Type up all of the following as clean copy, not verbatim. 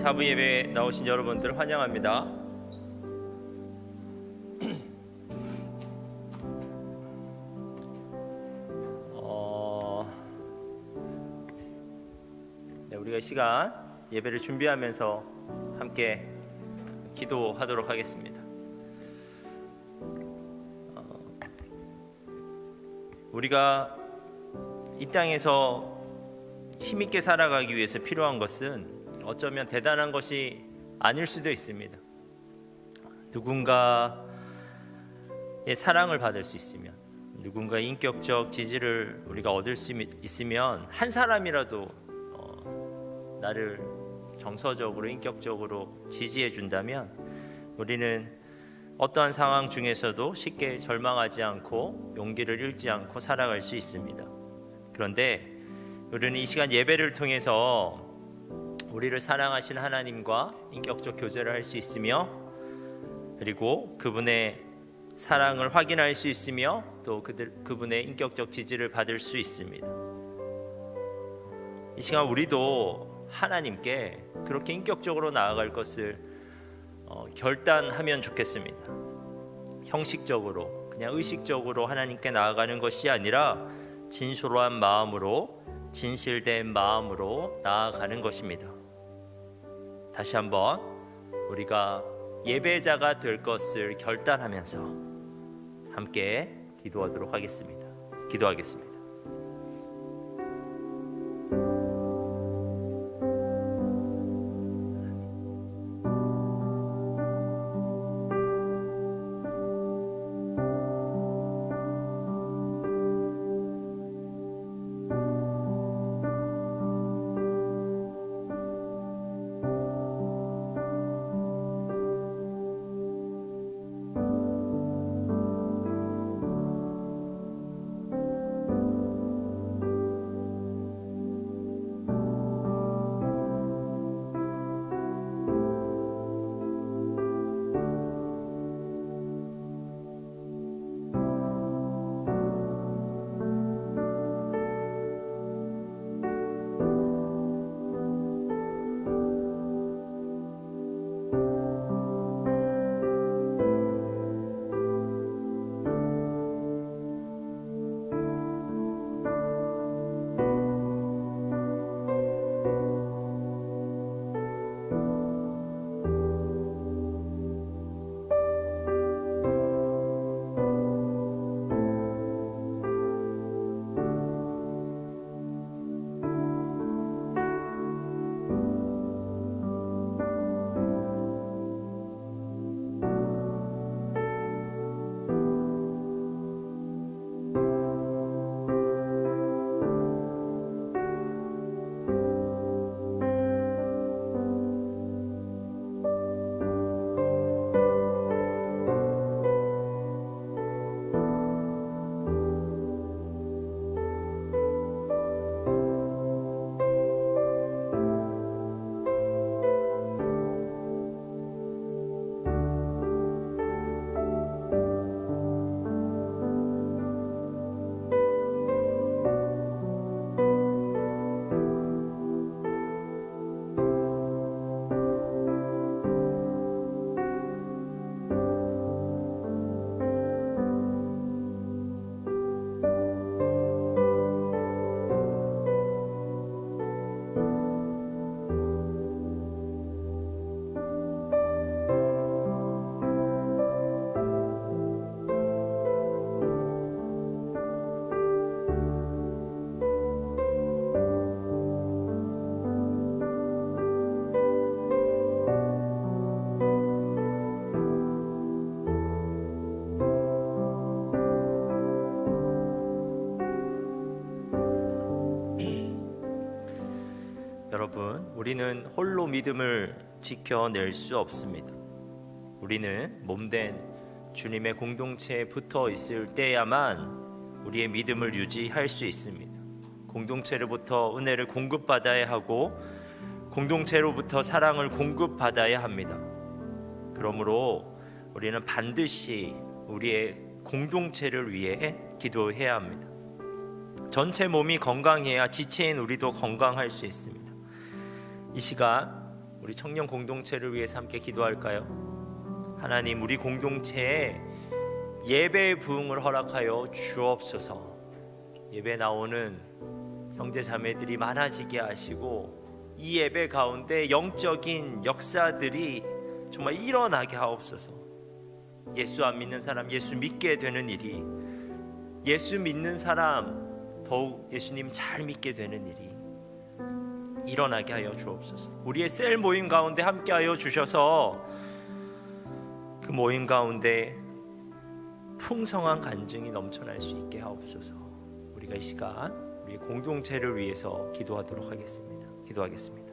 사부 예배에 나오신 여러분들 환영합니다. 우리가 이 시간 예배를 준비하면서 함께 기도하도록 하겠습니다. 우리가 이 땅에서 힘있게 살아가기 위해서 필요한 것은 어쩌면 대단한 것이 아닐 수도 있습니다. 누군가의 사랑을 받을 수 있으면, 누군가의 인격적 지지를 우리가 얻을 수 있으면, 한 사람이라도 나를 정서적으로 인격적으로 지지해 준다면 우리는 어떠한 상황 중에서도 쉽게 절망하지 않고 용기를 잃지 않고 살아갈 수 있습니다. 그런데 우리는 이 시간 예배를 통해서 우리를 사랑하신 하나님과 인격적 교제를 할 수 있으며, 그리고 그분의 사랑을 확인할 수 있으며, 또 그분의 인격적 지지를 받을 수 있습니다. 이 시간 우리도 하나님께 그렇게 인격적으로 나아갈 것을 결단하면 좋겠습니다. 형식적으로, 그냥 의식적으로 하나님께 나아가는 것이 아니라 진솔한 마음으로, 진실된 마음으로 나아가는 것입니다. 다시 한번 우리가 예배자가 될 것을 결단하면서 함께 기도하도록 하겠습니다. 기도하겠습니다. 여러분, 우리는 홀로 믿음을 지켜낼 수 없습니다. 우리는 몸된 주님의 공동체에 붙어 있을 때야만 우리의 믿음을 유지할 수 있습니다. 공동체로부터 은혜를 공급받아야 하고 공동체로부터 사랑을 공급받아야 합니다. 그러므로 우리는 반드시 우리의 공동체를 위해 기도해야 합니다. 전체 몸이 건강해야 지체인 우리도 건강할 수 있습니다. 이 시간 우리 청년 공동체를 위해서 함께 기도할까요? 하나님, 우리 공동체에 예배의 부흥을 허락하여 주옵소서. 예배 나오는 형제 자매들이 많아지게 하시고 이 예배 가운데 영적인 역사들이 정말 일어나게 하옵소서. 예수 안 믿는 사람 예수 믿게 되는 일이, 예수 믿는 사람 더욱 예수님 잘 믿게 되는 일이 일어나게 하여 주옵소서. 우리의 셀 모임 가운데 함께 하여 주셔서 그 모임 가운데 풍성한 간증이 넘쳐날 수 있게 하옵소서. 우리가 이 시간 우리 공동체를 위해서 기도하도록 하겠습니다. 기도하겠습니다.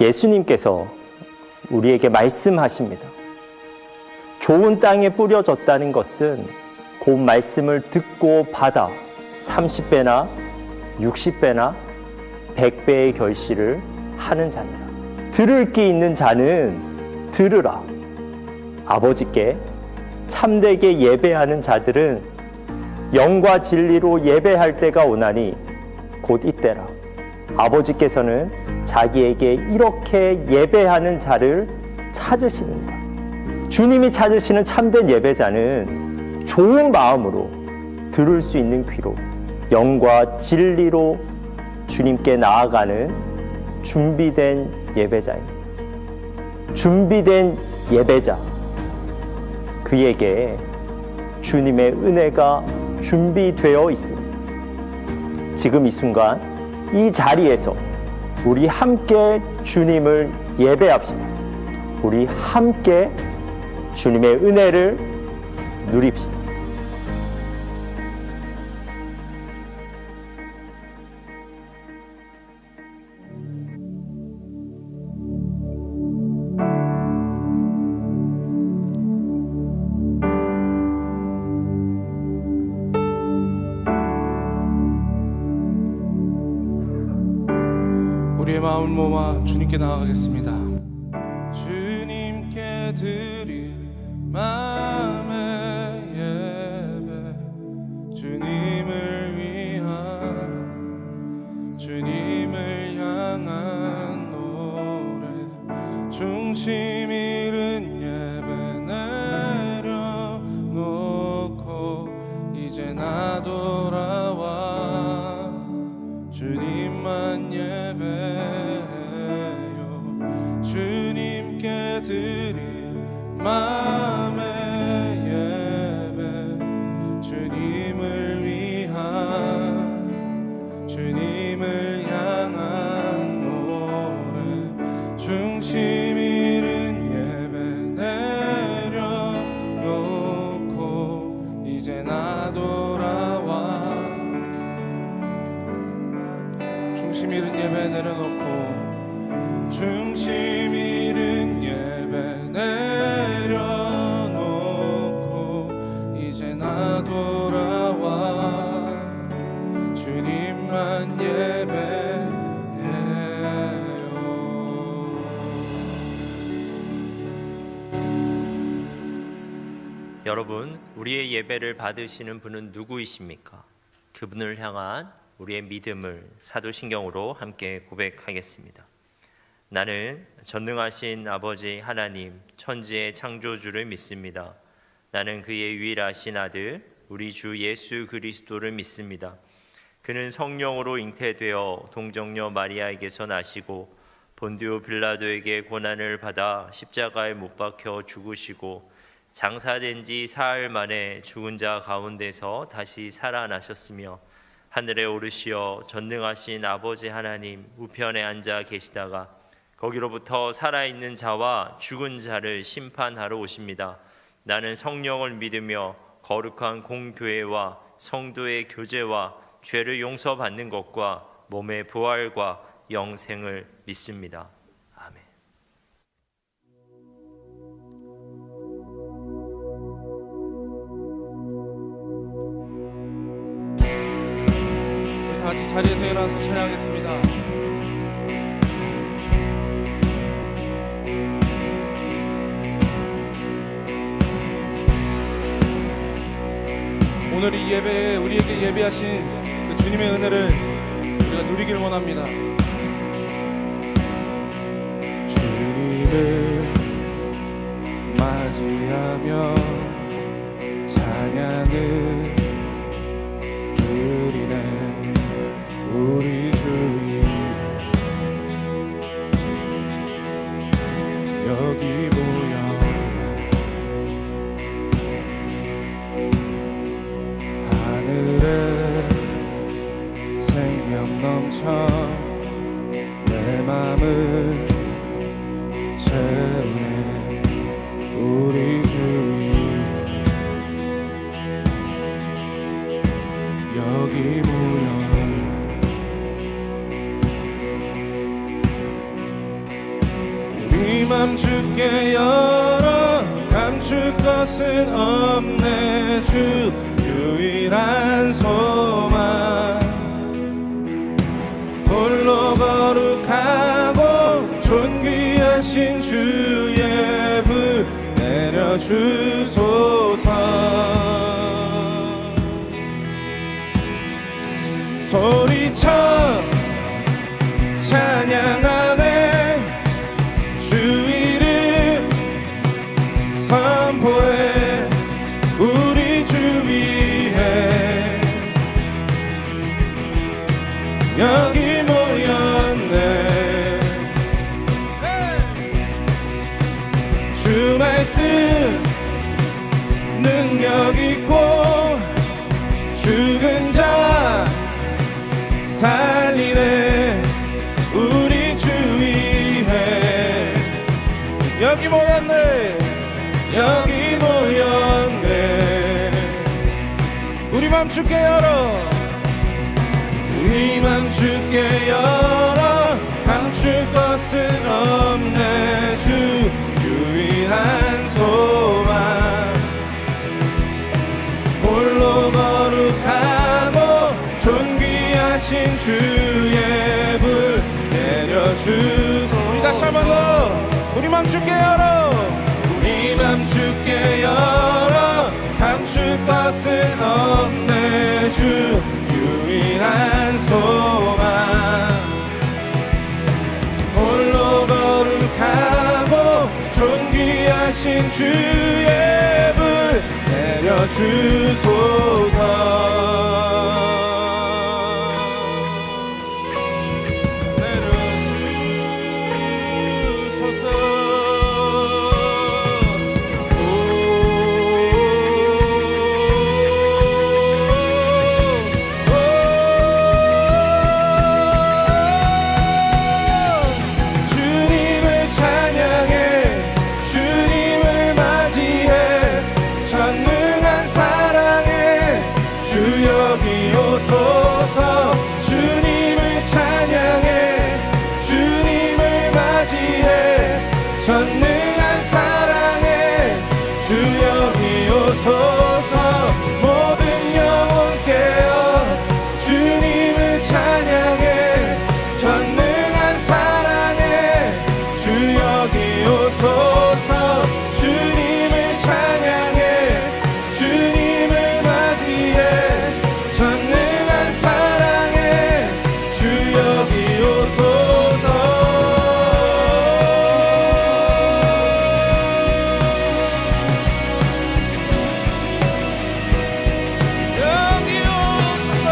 예수님께서 우리에게 말씀하십니다. 좋은 땅에 뿌려졌다는 것은 그 말씀을 듣고 받아 30배나 60배나 100배의 결실을 하는 자니라. 들을 귀 있는 자는 들으라. 아버지께 참되게 예배하는 자들은 영과 진리로 예배할 때가 오나니 곧 이때라. 아버지께서는 자기에게 이렇게 예배하는 자를 찾으시느니라. 주님이 찾으시는 참된 예배자는 좋은 마음으로 들을 수 있는 귀로 영과 진리로 주님께 나아가는 준비된 예배자입니다. 준비된 예배자, 그에게 주님의 은혜가 준비되어 있습니다. 지금 이 순간 이 자리에서 우리 함께 주님을 예배합시다. 우리 함께 주님의 은혜를 누립시다. 우리의 마음을 모아 주님께 나아가겠습니다. 주님께 드릴 마음의 예배, 주님을 위한, 주님을 향한 노래, 중심 잃은 예배 내려놓고 이제 나 돌아와 주님만 예배해요. 주님께 드릴 마음의 예배, 주님을 위한, 주님을 향한 노래, 중심 잃은 예배 내려놓고 이제 나 돌아와 중심 잃은 예배 내려놓고, 중심 잃은 예배 내려놓고 이제 나 돌아와 주님만 예배해요. 여러분, 우리의 예배를 받으시는 분은 누구이십니까? 그분을 향한 우리의 믿음을 사도신경으로 함께 고백하겠습니다. 나는 전능하신 아버지 하나님, 천지의 창조주를 믿습니다. 나는 그의 유일하신 아들, 우리 주 예수 그리스도를 믿습니다. 그는 성령으로 잉태되어 동정녀 마리아에게서 나시고 본디오 빌라도에게 고난을 받아 십자가에 못 박혀 죽으시고 장사된 지 사흘 만에 죽은 자 가운데서 다시 살아나셨으며 하늘에 오르시어 전능하신 아버지 하나님 우편에 앉아 계시다가 거기로부터 살아있는 자와 죽은 자를 심판하러 오십니다. 나는 성령을 믿으며 거룩한 공교회와 성도의 교제와 죄를 용서받는 것과 몸의 부활과 영생을 믿습니다. 아멘. 우리 다 같이 자리에서 일어나서 찬양하겠습니다. 오늘 이 예배에 우리에게 예배하신 그 주님의 은혜를 우리가 누리길 원합니다. 주님을 맞이하며 찬양을 드리네. 우리 주님 여기 모였네. 하늘에 생명 넘쳐 내 맘을 채우네. 우리 주님 여기 모였네. 우리 맘 주께 열어 감출 것은 없네. 주 유일한 소망 홀로 거룩하고 존귀하신 주의 불 내려주소서. 소리쳐 찬양하네. 주 이름 선포해. 우리 주 위에 여기 모였네. 주 말씀 능력 있고 죽은 자 살리네. 우리 주 위에 여기 모였네. 여기 모였네. 우리 맘 주께 열어. 우리 맘 주께 열어 감출 것은 없네. 주 유일한 소망 홀로 거룩하고 존귀하신 주의 불 내려 내려주소. 우리 다시 한 번 더. 우리 맘 주께 열어. 우리 맘 주께 열어. 감출 것은 없네. 주 유일한 소망. 홀로 거룩하고 존귀하신 주의 불 내려주소서. 주님을 찬양해 주님을 맞이해 전능한 사랑에 주 여기 오소서. 모든 영혼 깨어 주님을 찬양해 전능한 사랑에 주 여기 오소서. 주님을 찬양해 주님을 맞이해 전능한 사랑에 주 여기 오소서. 여기 오소서.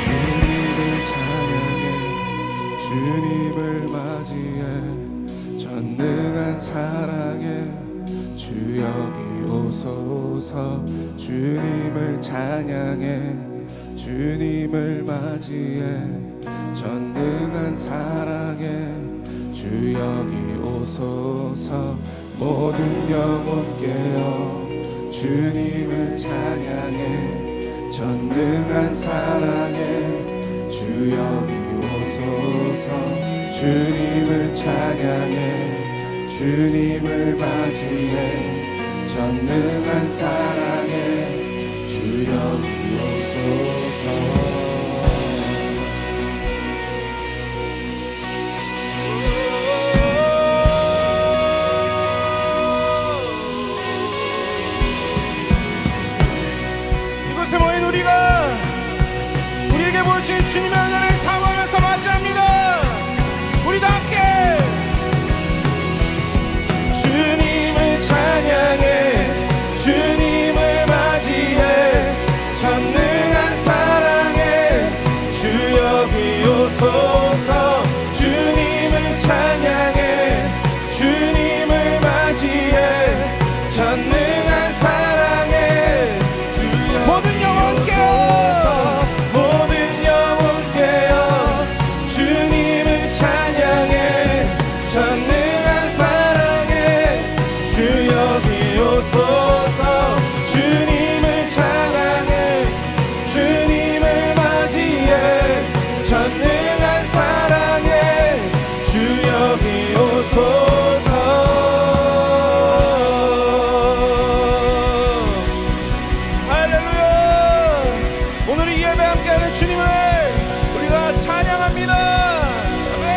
주님을 찬양해 주님을 맞이해 전능한 사랑에 주 여기 오소서. 주님을 찬양해 주님을 맞이해 전능한 사랑에 주 여기 오소서. 모든 영혼 깨어 주님을 찬양해 전능한 사랑에 주 여기 오소서. 주님을 찬양해 주님을 맞이해 전능한 사랑에 주 여기 오소서. 이곳에 모인 우리에게 보여주신 주님의 은혜를 사모하면서 맞이합니다. 우리 다 함께 주님을 찬양해 주님을 맞이해 전능한 사랑에 주 여기 오소서. 주님을 찬양해 주님을 맞이해 전능한 사랑에 주 여기 모든 영혼 깨어 모든 영혼 깨어 주님을 찬양해 전능한 사랑에 주 여기 오소서. 주님을 찬양해 주님을 맞이해 전능한 사랑에 주 여기 오소서. 할렐루야. 오늘 이 예배 함께하는 주님을 우리가 찬양합니다. 아멘.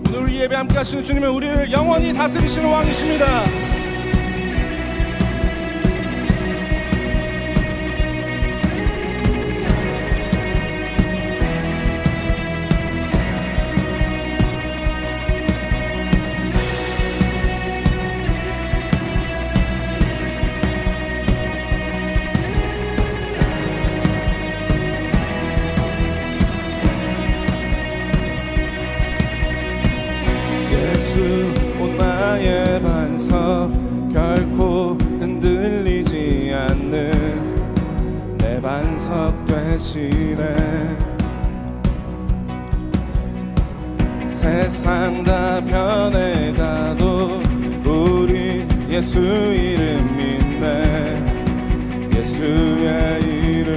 오늘 이 예배 함께 하시는 주님은 우리를 영원히 다스리시는 왕이십니다. 예수 온 나의 반석 결코 흔들리지 않는 내 반석 되시네. 세상 다 변해가도 우리 예수 이름 믿네. 예수의 이름,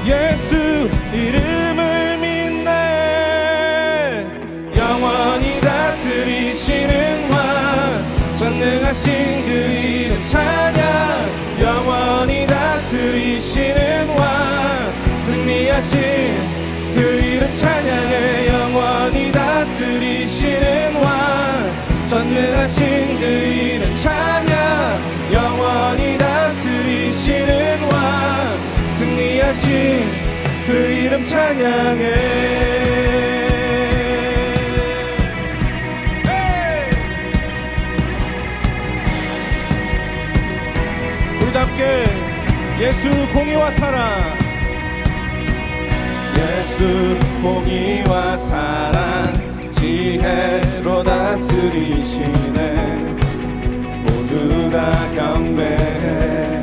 예수 이름을 믿네. 영원히 다스리시는 왕, 전능하신 그 이름 찬양. 영원히 다스리시는 왕, 승리하신 그 이름 찬양해. 영원히 다스리시는 왕, 전능하신 그 이름 찬양. 영원히 다스리시는 왕, 승리하신 그 이름 찬양해. 우리 함께 예수 공의와 사랑, 예수 공의와 사랑, 지혜로 다스리시네. 모두 다 경배해.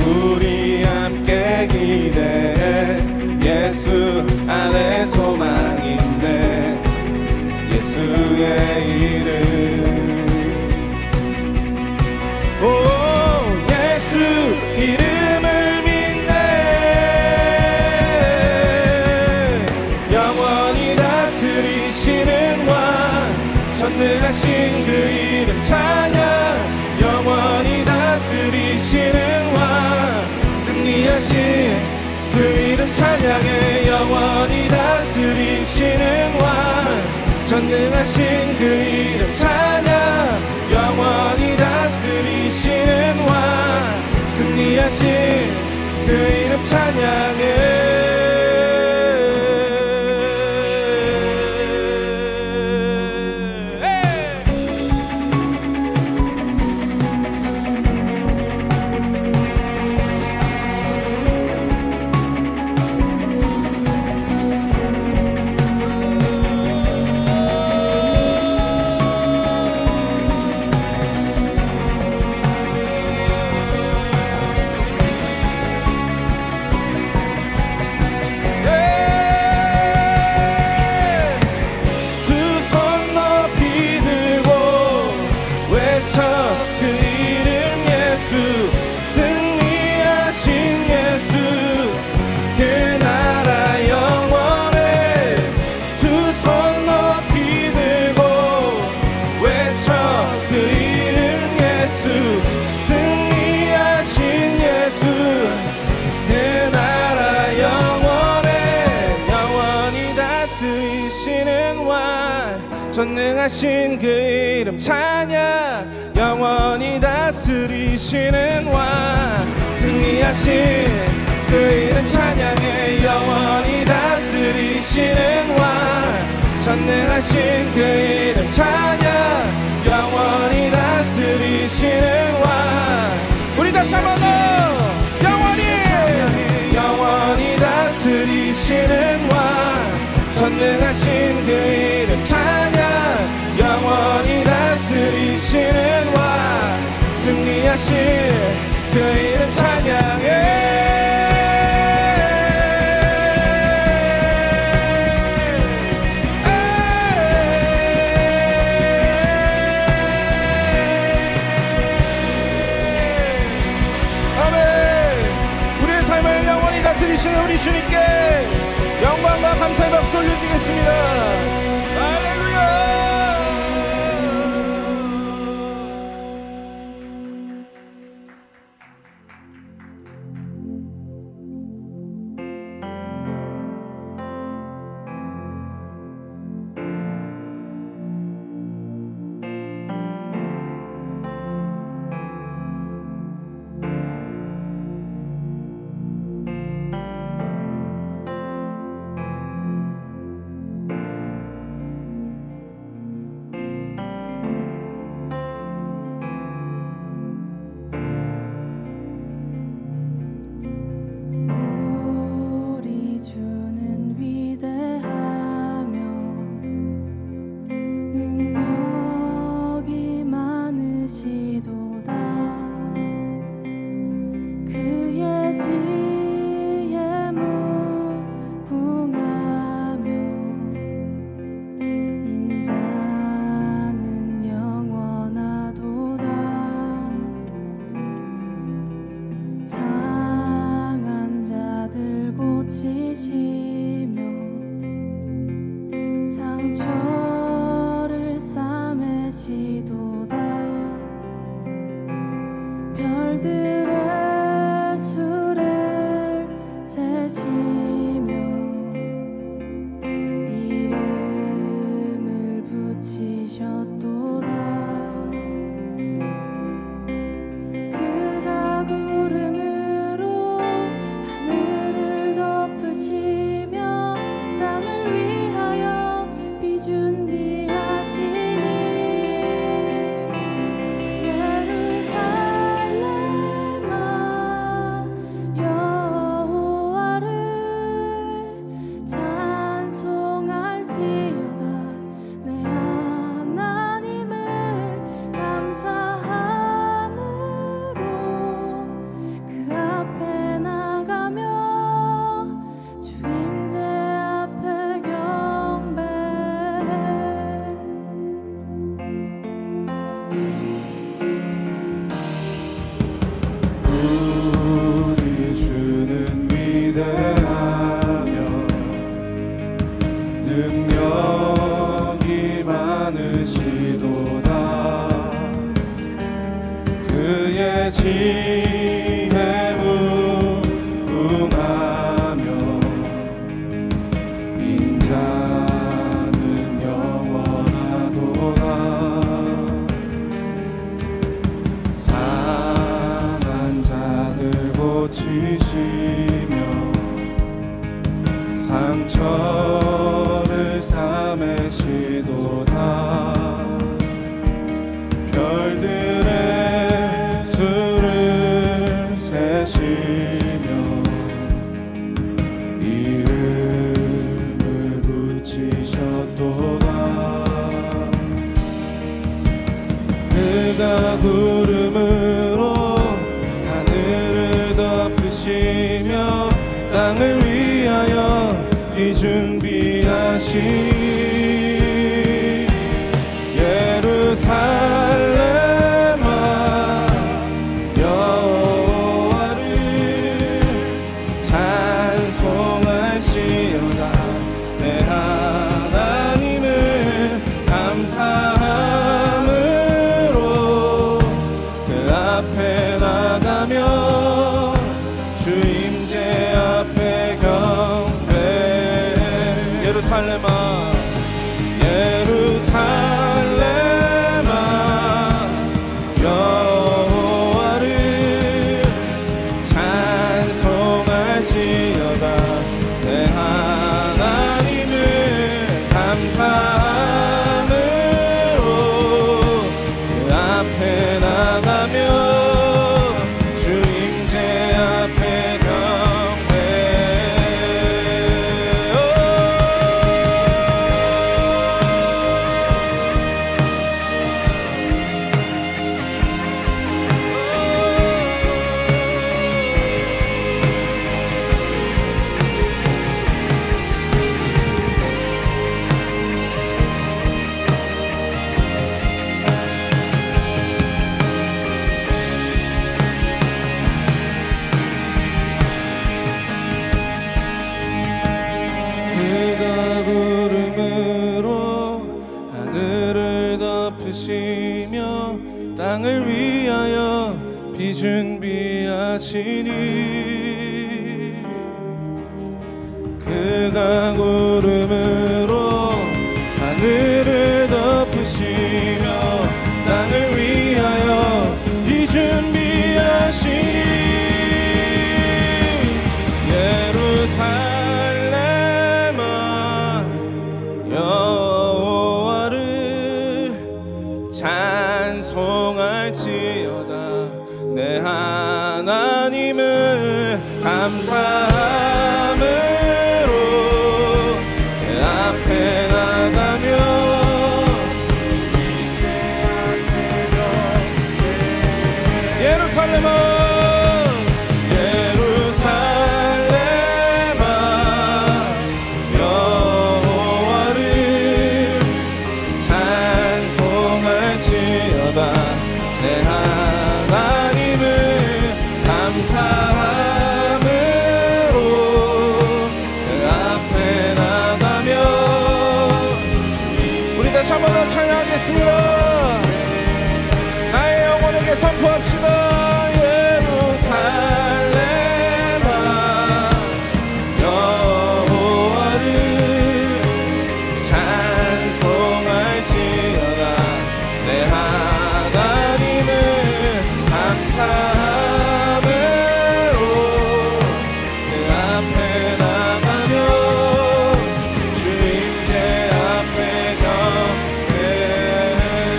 우리 함께 기대해. 예수 안에 소망 있네. 예수의 이름, 오 예수 이름을 믿네. 영원히 다스리시는 왕, 전능하신 그 이름 찬양. 영원히 다스리시는 왕, 승리하신 그 이름 찬양해. 영원히 다스리시는 왕, 전능하신 그 이름 찬양. 영원히 다스리시는 왕, 승리하신 그 이름 찬양해. 전능하신 그 이름 찬양. 영원히 다스리시는 왕, 승리하신 그 이름 찬양해. 영원히 다스리시는 왕, 전능하신 그 이름 찬양. 영원히 다스리시는 왕. 우리 다시 한번 더 영원히 다스리시는 왕, 전능하신 그 이름 찬양. 영원히 다스리시는 왕, 승리하신 그 이름 찬양해. 다스리시는 우리 주님께 영광과 감사의 박수 올려드리겠습니다. 할렐루야. 위대하며 능력이 많으시도다. 그의 지혜 무궁하며 인자는 영원하도다. 상한 자들 고치시며 상처를 싸매시도다. 별들의 수를 세시며 이름을 붙이셨도다. 그가 구름으로 하늘을 덮으시며 땅을 위하여 비 준비하시니 예루살렘아 여호와를 찬송할지어다. 내 하나님을 감사함으로 그 앞에 나가며 주 임재 앞에 경배해. 예루살렘아 예루살렘아 여호와를 찬송할지어다. 내 하나님을 감사함으로 그 앞에 나가며 주 임재 앞에 그가 구름으로 하늘을 덮으시며 땅을 위하여 비 준비하시니 그가 구름으로 하늘을 덮으시며 땅을 위하여 비 준비하시니 예루살렘아 여호와를 찬송할지어다. 내 하나님을 감사함으로 그 앞에 나가며 예루살렘아 예루살렘아 여호와를 찬송할지어다. 내 하나님을 감사함으로 그 앞에 나가며 우리 다시 한번 더 찬양하겠습니다. 나의 영혼에게 선포합시다. 예루살렘아 여호와를 찬송할지어다. 내 하나님을 감사함으로 그 앞에 나가며 주 임재 앞에 경배해.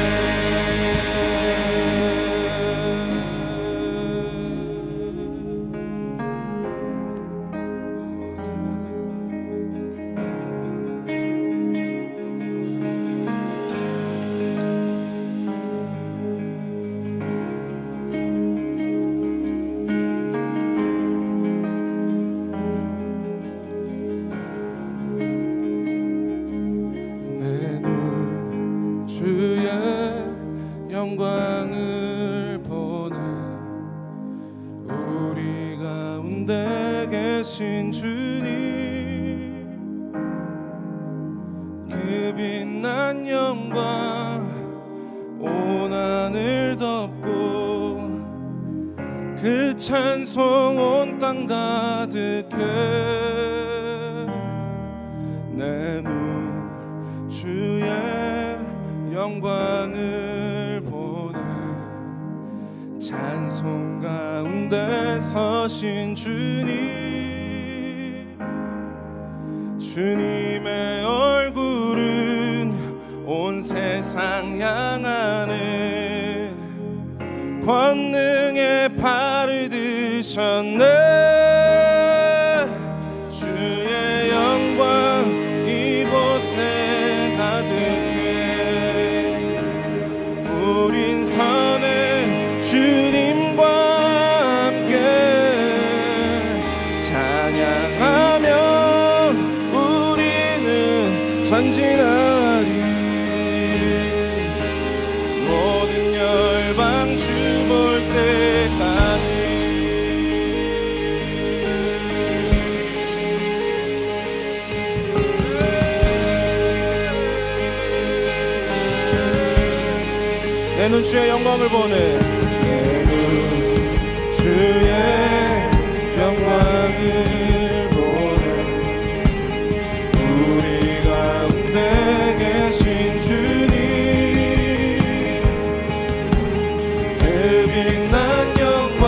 되신 주님, 그 빛난 영광 온 하늘 덮고 그 찬송 온 땅 가득해. 내 눈 주의 영광을 보네. 찬송 가운데 서신 주님, 주님의 얼굴은 온 세상 향하네. 권능의 팔을 드셨네. 주의 영광 이곳에 가득해. 우린 선해 주님과 함께 찬양하면 우리는 전진하리. 모든 열방 주 볼 때까지. 내 눈 주의 영광을 보네. 내 눈 주의 영광을 보네. 우리 가운데 계신 주님, 그 빛난 영광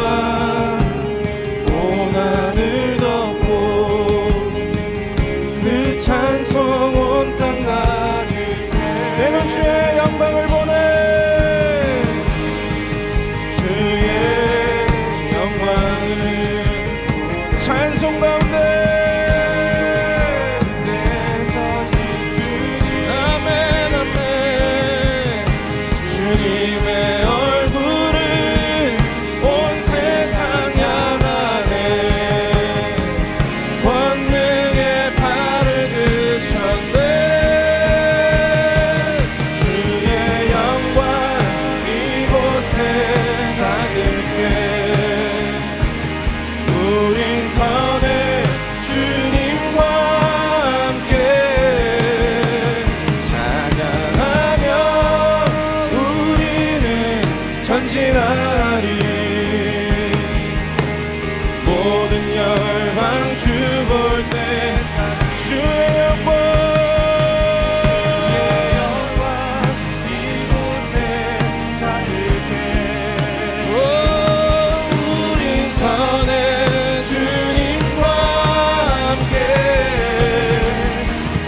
온 하늘 덮고 그 찬송 온 땅 가득해. 내 눈 주의 영광을 보네. 찬송 가운데 서신 주님, 아멘 아멘. 주님의 얼굴을 온 세상 향하네. 권능의 팔을 드셨네. 주의 영광 이곳에 가득해. 우린 선해 주님과 함께 찬양하며 우리는 전진하리. 모든 열방 주 볼 때 주의 영광 이곳에 가득해. 우린 선해 주님과 함께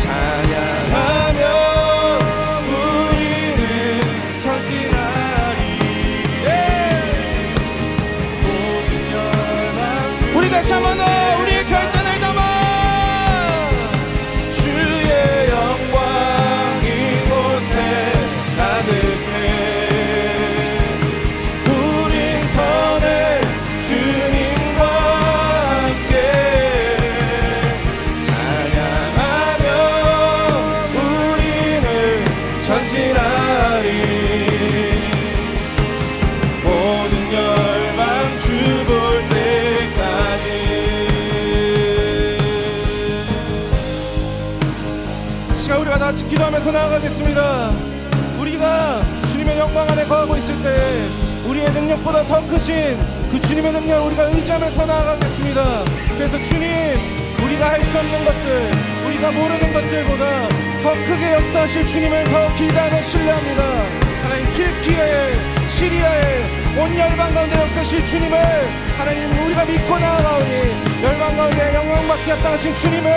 찬양하며 우리는 전진하리. 모든 열방 우리 다시 한번 더 우리의 결단을 담아. 주의 영광 이곳에 가득해. 우린 선해 주님과 함께 찬양하며 우리는 전진하리. 모든 열방 주 볼 때까지. 이 시간 우리가 다 같이 기도하면서 나아가겠습니다. 우리가 주님의 영광 안에 거하고 있을 때 우리의 능력보다 더 크신 그 주님의 능력을 우리가 의지하면서 나아가겠습니다. 그래서 주님, 우리가 할 수 없는 것들, 우리가 모르는 것들보다 더 크게 역사하실 주님을 더 기대하며 신뢰합니다. 하나님, 튀르키예에, 시리아에 온 열방 가운데 역사하실 주님을 하나님 우리가 믿고 나아가오니 열방 가운데 영광받게 합당하신 주님을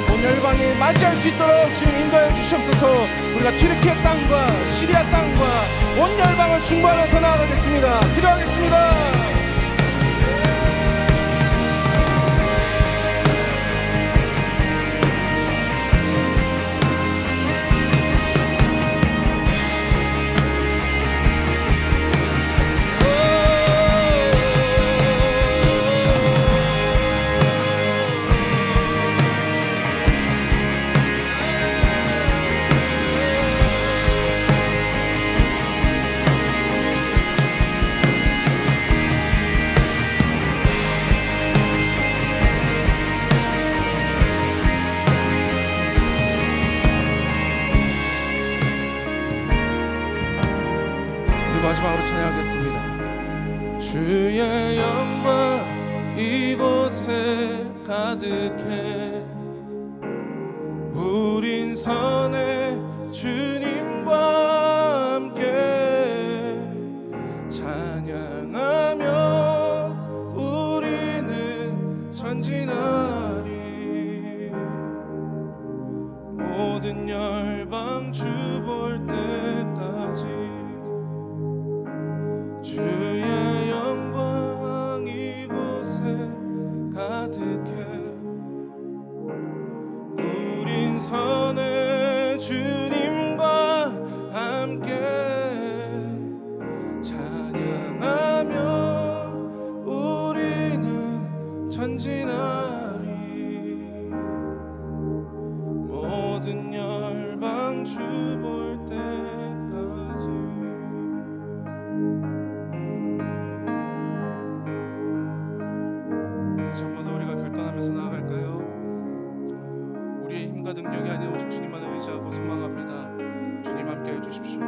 온 열방이 맞이할 수 있도록 주님 인도하여 주시옵소서. 우리가 튀르키예 땅과 시리아 땅과 온 열방을 중보하면서 나아가겠습니다. 기도하겠습니다. 이곳에 가득해. 우린 선해 주님과 함께 찬양하며 우리는 전진하리. 모든 열방 주 볼 때까지 주의 영광 이곳에 가득해. 우린 선해 주님과 함께 찬양하며 우리는 전진하리. 모든 열방 주 볼 때까지. 다시 한 번 더 우리가 결단하면서 나아갈까요? 우리의 힘과 능력이 아닌 오직 주님만을 의지하고 소망합니다. 주님 함께 해주십시오.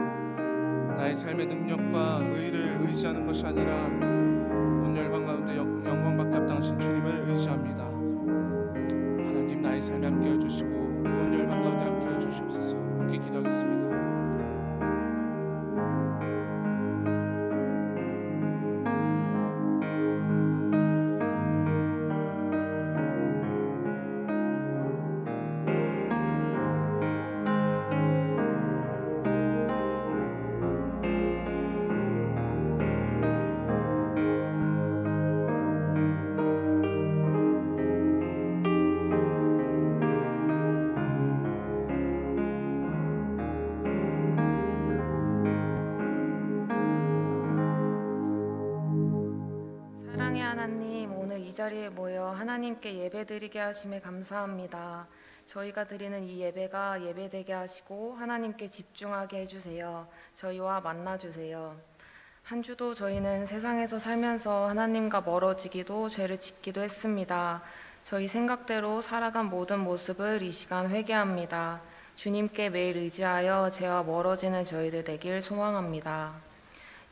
나의 삶의 능력과 의를 의지하는 것이 아니라 온 열방 가운데 영광받게 합당하신 주님을 의지합니다. 하나님, 나의 삶에 함께 해주시고 온 열방 가운데 함께 해주시옵소서. 함께 기도하겠습니다. 사랑의 하나님, 오늘 이 자리에 모여 하나님께 예배드리게 하심에 감사합니다. 저희가 드리는 이 예배가 예배되게 하시고 하나님께 집중하게 해주세요. 저희와 만나주세요. 한 주도 저희는 세상에서 살면서 하나님과 멀어지기도 죄를 짓기도 했습니다. 저희 생각대로 살아간 모든 모습을 이 시간 회개합니다. 주님께 매일 의지하여 죄와 멀어지는 저희들 되길 소망합니다.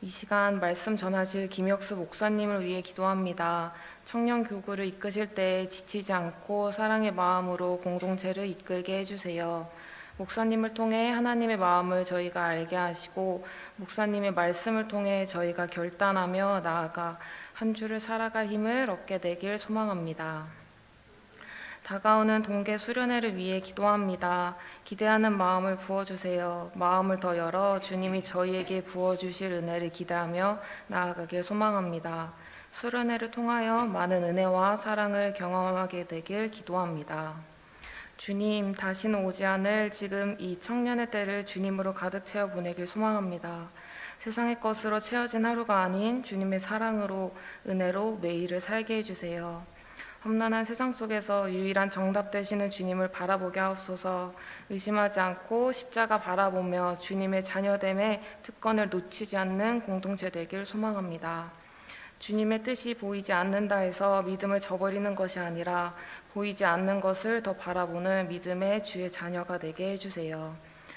이 시간 말씀 전하실 김혁수 목사님을 위해 기도합니다. 청년 교구를 이끄실 때 지치지 않고 사랑의 마음으로 공동체를 이끌게 해주세요. 목사님을 통해 하나님의 마음을 저희가 알게 하시고 목사님의 말씀을 통해 저희가 결단하며 나아가 한 주를 살아갈 힘을 얻게 되길 소망합니다. 다가오는 동계 수련회를 위해 기도합니다. 기대하는 마음을 부어주세요. 마음을 더 열어 주님이 저희에게 부어주실 은혜를 기대하며 나아가길 소망합니다. 수련회를 통하여 많은 은혜와 사랑을 경험하게 되길 기도합니다. 주님, 다시는 오지 않을 지금 이 청년의 때를 주님으로 가득 채워 보내길 소망합니다. 세상의 것으로 채워진 하루가 아닌 주님의 사랑으로 은혜로 매일을 살게 해주세요. 험난한 세상 속에서 유일한 정답 되시는 주님을 바라보게 하옵소서. 의심하지 않고 십자가 바라보며 주님의 자녀됨의 특권을 놓치지 않는 공동체 되길 소망합니다. 주님의 뜻이 보이지 않는다 해서 믿음을 저버리는 것이 아니라 보이지 않는 것을 더 바라보는 믿음의 주의 자녀가 되게 해주세요.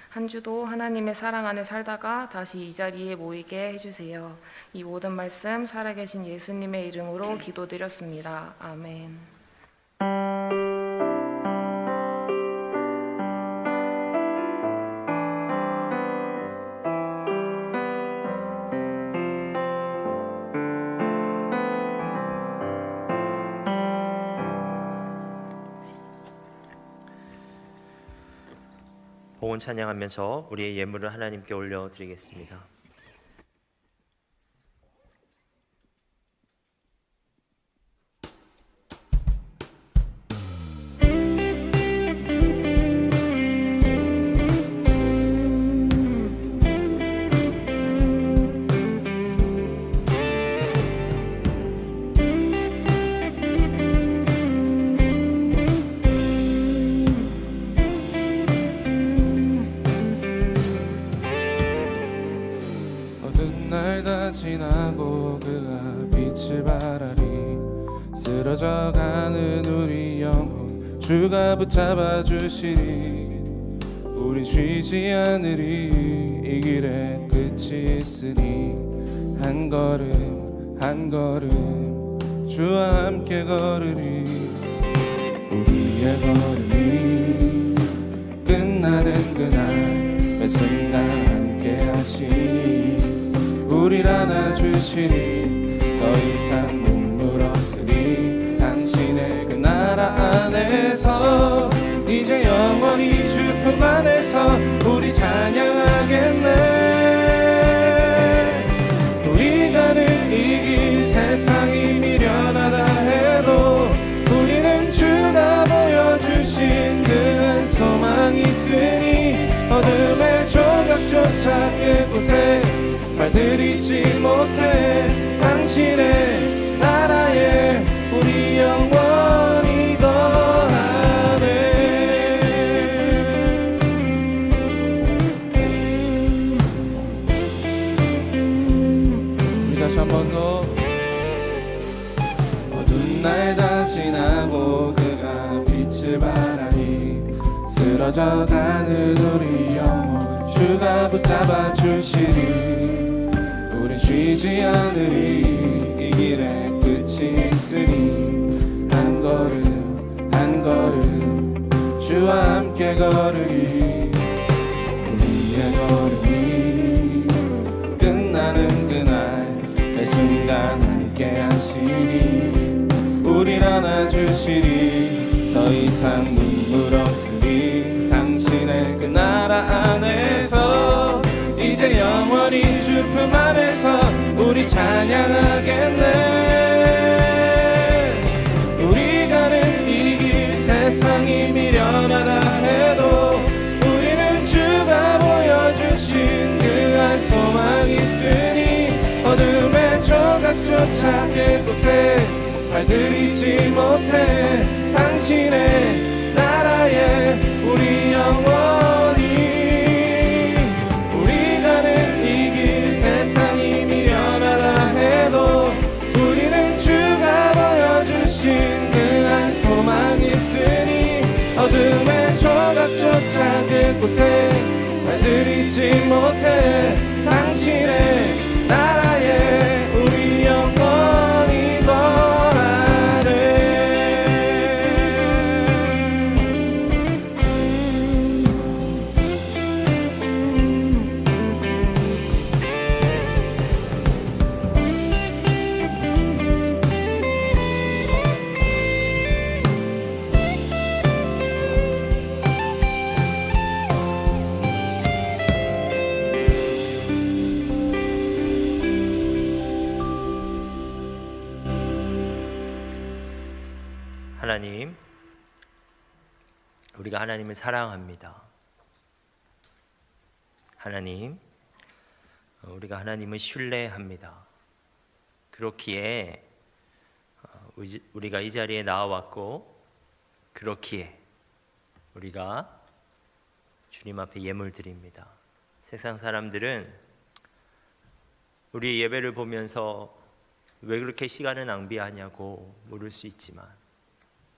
한 주도 하나님의 사랑 안에 살다가 다시 이 자리에 모이게 해주세요. 이 모든 말씀 살아계신 예수님의 이름으로 기도드렸습니다. 아멘. 복음 찬양하면서 우리의 예물을 하나님께 올려드리겠습니다. 지나고 그가 빛을 발하리. 쓰러져가는 우리 영혼 주가 붙잡아 주시니 우린 쉬지 않으리. 이 길에 끝이 있으니 한 걸음 한 걸음 주와 함께 걸으리. 우리의 걸음이 끝나는 그날 매 순간 함께 하시니 우리를 안아주시니 더 이상 눈물 없으리. 당신의 그 나라 안에서 이제 영원히 주 품 안에서 우리 찬양하겠네. 우리가는 이길 세상이 미련하다 해도 우리는 주가 보여주신 그 소망이 있으니 어둠의 조각조차 그곳에 발들이지 못해. 당신의 나라에 우리 영원히 거하네. 우리 다시 한 번 더. 어두운 날 다 지나고 그가 빛을 발하니 쓰러져가는 우리 영혼 주가 붙잡아 주시니 우린 쉬지 않으리. 이 길에 끝이 있으니 한 걸음 한 걸음 주와 함께 걸으리. 우리의 걸음이 끝나는 그날 매 순간 함께 하시니 우릴 안아주시리. 더 이상 눈물 없으리. 당신의 그 나라 안에서 이제 영원히 주 품 안에서 우리 찬양하겠네. 우리가는 이길 세상이 미련하다 해도 우리는 주가 보여주신 그 한 소망이 있으니 어둠의 조각조차 그곳에 발들이지 못해. 당신의 나라에 우리 영원히. 우리가는 이길 세상이 미련하다 해도 우리는 주가 보여주신 그 한 소망이 있으니 어둠의 조각조차 그곳에 발들이지 못해. 당신의 나라에 우리 영원히 거하네. 하나님, 우리가 하나님을 사랑합니다. 하나님, 우리가 하나님을 신뢰합니다. 그렇기에 우리가 이 자리에 나와왔고, 그렇기에 우리가 주님 앞에 예물 드립니다. 세상 사람들은 우리의 예배를 보면서 왜 그렇게 시간을 낭비하냐고 물을 수 있지만,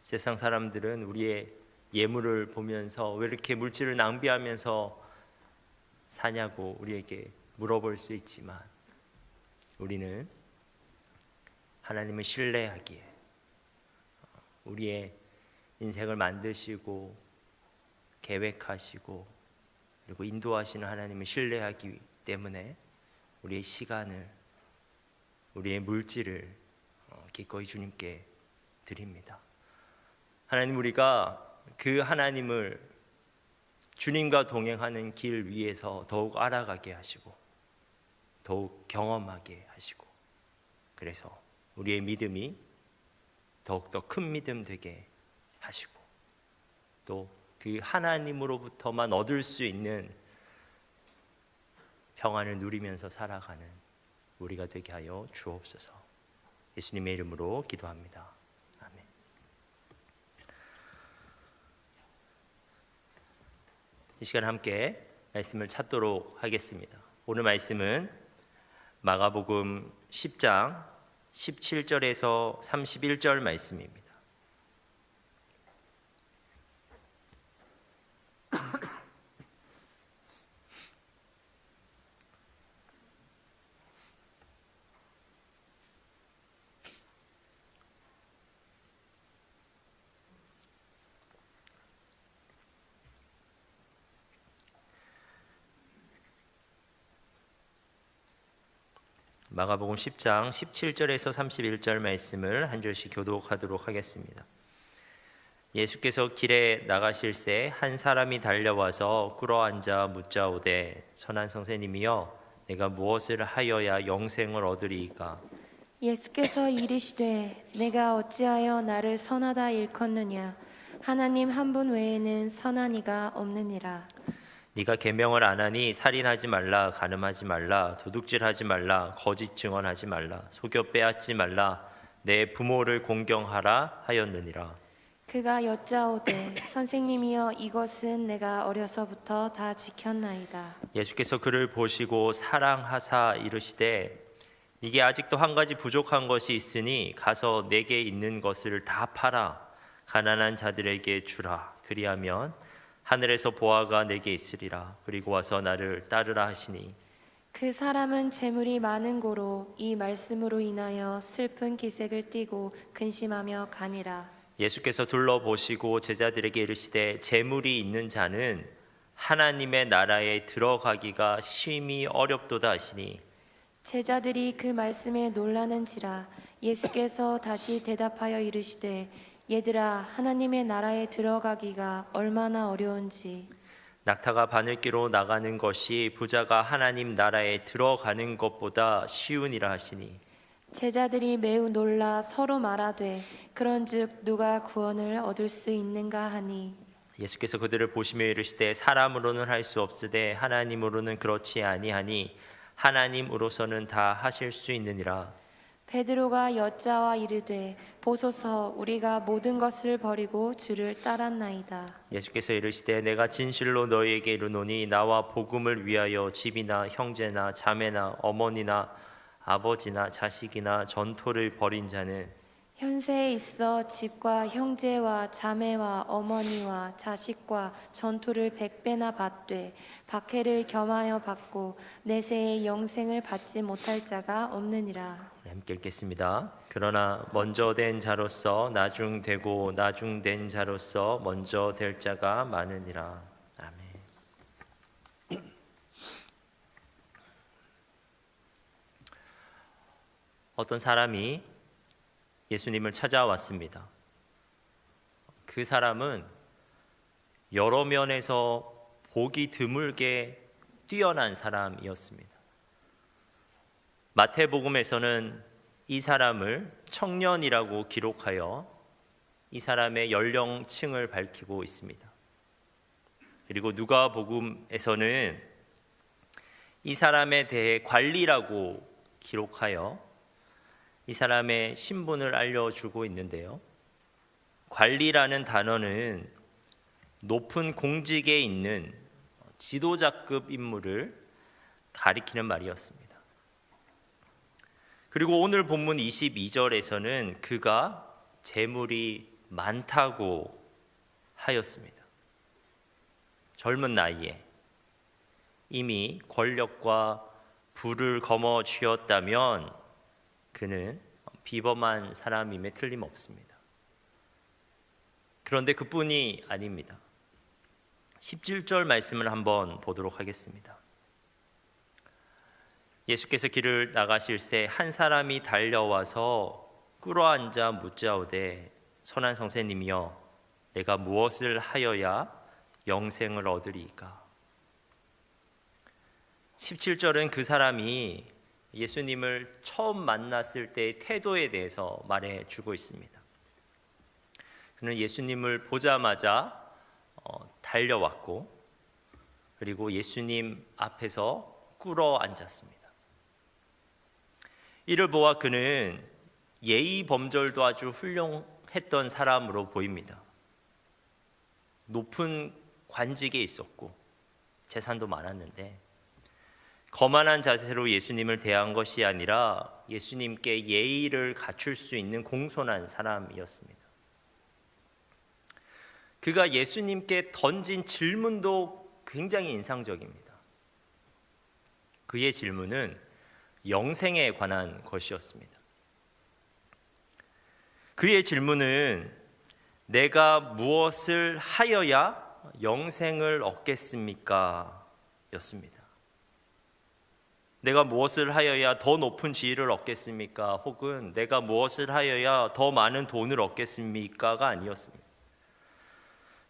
세상 사람들은 우리의 예물을 보면서 왜 이렇게 물질을 낭비하면서 사냐고 우리에게 물어볼 수 있지만, 우리는 하나님을 신뢰하기에 우리의 인생을 만드시고 계획하시고 그리고 인도하시는 하나님을 신뢰하기 때문에 우리의 시간을, 우리의 물질을 기꺼이 주님께 드립니다. 하나님, 우리가 그 하나님을 주님과 동행하는 길 위에서 더욱 알아가게 하시고 더욱 경험하게 하시고, 그래서 우리의 믿음이 더욱더 큰 믿음 되게 하시고 또 그 하나님으로부터만 얻을 수 있는 평안을 누리면서 살아가는 우리가 되게 하여 주옵소서. 예수님의 이름으로 기도합니다. 아멘. 이 시간 함께 말씀을 찾도록 하겠습니다. 오늘 말씀은 마가복음 10장 17절에서 31절 말씀입니다. 마가복음 10장 17절에서 31절 말씀을 한 절씩 교독하도록 하겠습니다. 예수께서 길에 나가실새 한 사람이 달려와서 꿇어앉아 묻자오되 선한 선생님이여 내가 무엇을 하여야 영생을 얻으리이까? 예수께서 이르시되 내가 어찌하여 나를 선하다 일컫느냐 하나님 한 분 외에는 선한 이가 없느니라. 네가 계명을 안 하니 살인하지 말라, 간음하지 말라, 도둑질하지 말라, 거짓 증언하지 말라, 속여 빼앗지 말라, 내 부모를 공경하라 하였느니라. 그가 여짜오되 선생님이여 이것은 내가 어려서부터 다 지켰나이다. 예수께서 그를 보시고 사랑하사 이르시되 네게 아직도 한 가지 부족한 것이 있으니 가서 내게 있는 것을 다 팔아 가난한 자들에게 주라. 그리하면 하늘에서 보화가 내게 있으리라. 그리고 와서 나를 따르라 하시니 그 사람은 재물이 많은 고로 이 말씀으로 인하여 슬픈 기색을 띠고 근심하며 가니라. 예수께서 둘러보시고 제자들에게 이르시되 재물이 있는 자는 하나님의 나라에 들어가기가 심히 어렵도다 하시니 제자들이 그 말씀에 놀라는지라. 예수께서 다시 대답하여 이르시되 얘들아 하나님의 나라에 들어가기가 얼마나 어려운지 낙타가 바늘기로 나가는 것이 부자가 하나님 나라에 들어가는 것보다 쉬우니라 하시니 제자들이 매우 놀라 서로 말하되 그런즉 누가 구원을 얻을 수 있는가 하니 예수께서 그들을 보시며 이르시되 사람으로는 할 수 없으되 하나님으로는 그렇지 아니하니 하나님으로서는 다 하실 수 있느니라. 베드로가 여짜와 이르되 보소서 우리가 모든 것을 버리고 주를 따랐나이다. 예수께서 이르시되 내가 진실로 너희에게 이르노니 나와 복음을 위하여 집이나 형제나 자매나 어머니나 아버지나 자식이나 전토를 벌인 자는 현세에 있어 집과 형제와 자매와 어머니와 자식과 전토를 100배나 받되 박해를 겸하여 받고 내세에 영생을 받지 못할 자가 없느니라. 함께 읽겠습니다. 그러나 먼저 된 자로서 나중되고 나중된 자로서 먼저 될 자가 많으니라. 아멘. 어떤 사람이 예수님을 찾아왔습니다. 그 사람은 여러 면에서 보기 드물게 뛰어난 사람이었습니다. 마태복음에서는 이 사람을 청년이라고 기록하여 이 사람의 연령층을 밝히고 있습니다. 그리고 누가복음에서는 이 사람에 대해 관리라고 기록하여 이 사람의 신분을 알려주고 있는데요. 관리라는 단어는 높은 공직에 있는 지도자급 인물을 가리키는 말이었습니다. 그리고 오늘 본문 22절에서는 그가 재물이 많다고 하였습니다. 젊은 나이에 이미 권력과 부를 거머쥐었다면 그는 비범한 사람임에 틀림없습니다. 그런데 그뿐이 아닙니다. 17절 말씀을 한번 보도록 하겠습니다. 예수께서 길을 나가실새 한 사람이 달려와서 꿇어앉아 묻자오되 선한 선생님이여 내가 무엇을 하여야 영생을 얻으리이까? 17절은 그 사람이 예수님을 처음 만났을 때의 태도에 대해서 말해주고 있습니다. 그는 예수님을 보자마자 달려왔고 그리고 예수님 앞에서 꿇어 앉았습니다. 이를 보아 그는 예의 범절도 아주 훌륭했던 사람으로 보입니다. 높은 관직에 있었고 재산도 많았는데 거만한 자세로 예수님을 대한 것이 아니라 예수님께 예의를 갖출 수 있는 공손한 사람이었습니다. 그가 예수님께 던진 질문도 굉장히 인상적입니다. 그의 질문은 영생에 관한 것이었습니다. 그의 질문은 내가 무엇을 하여야 영생을 얻겠습니까? 였습니다. 내가 무엇을 하여야 더 높은 지위를 얻겠습니까? 혹은 내가 무엇을 하여야 더 많은 돈을 얻겠습니까가 아니었습니다.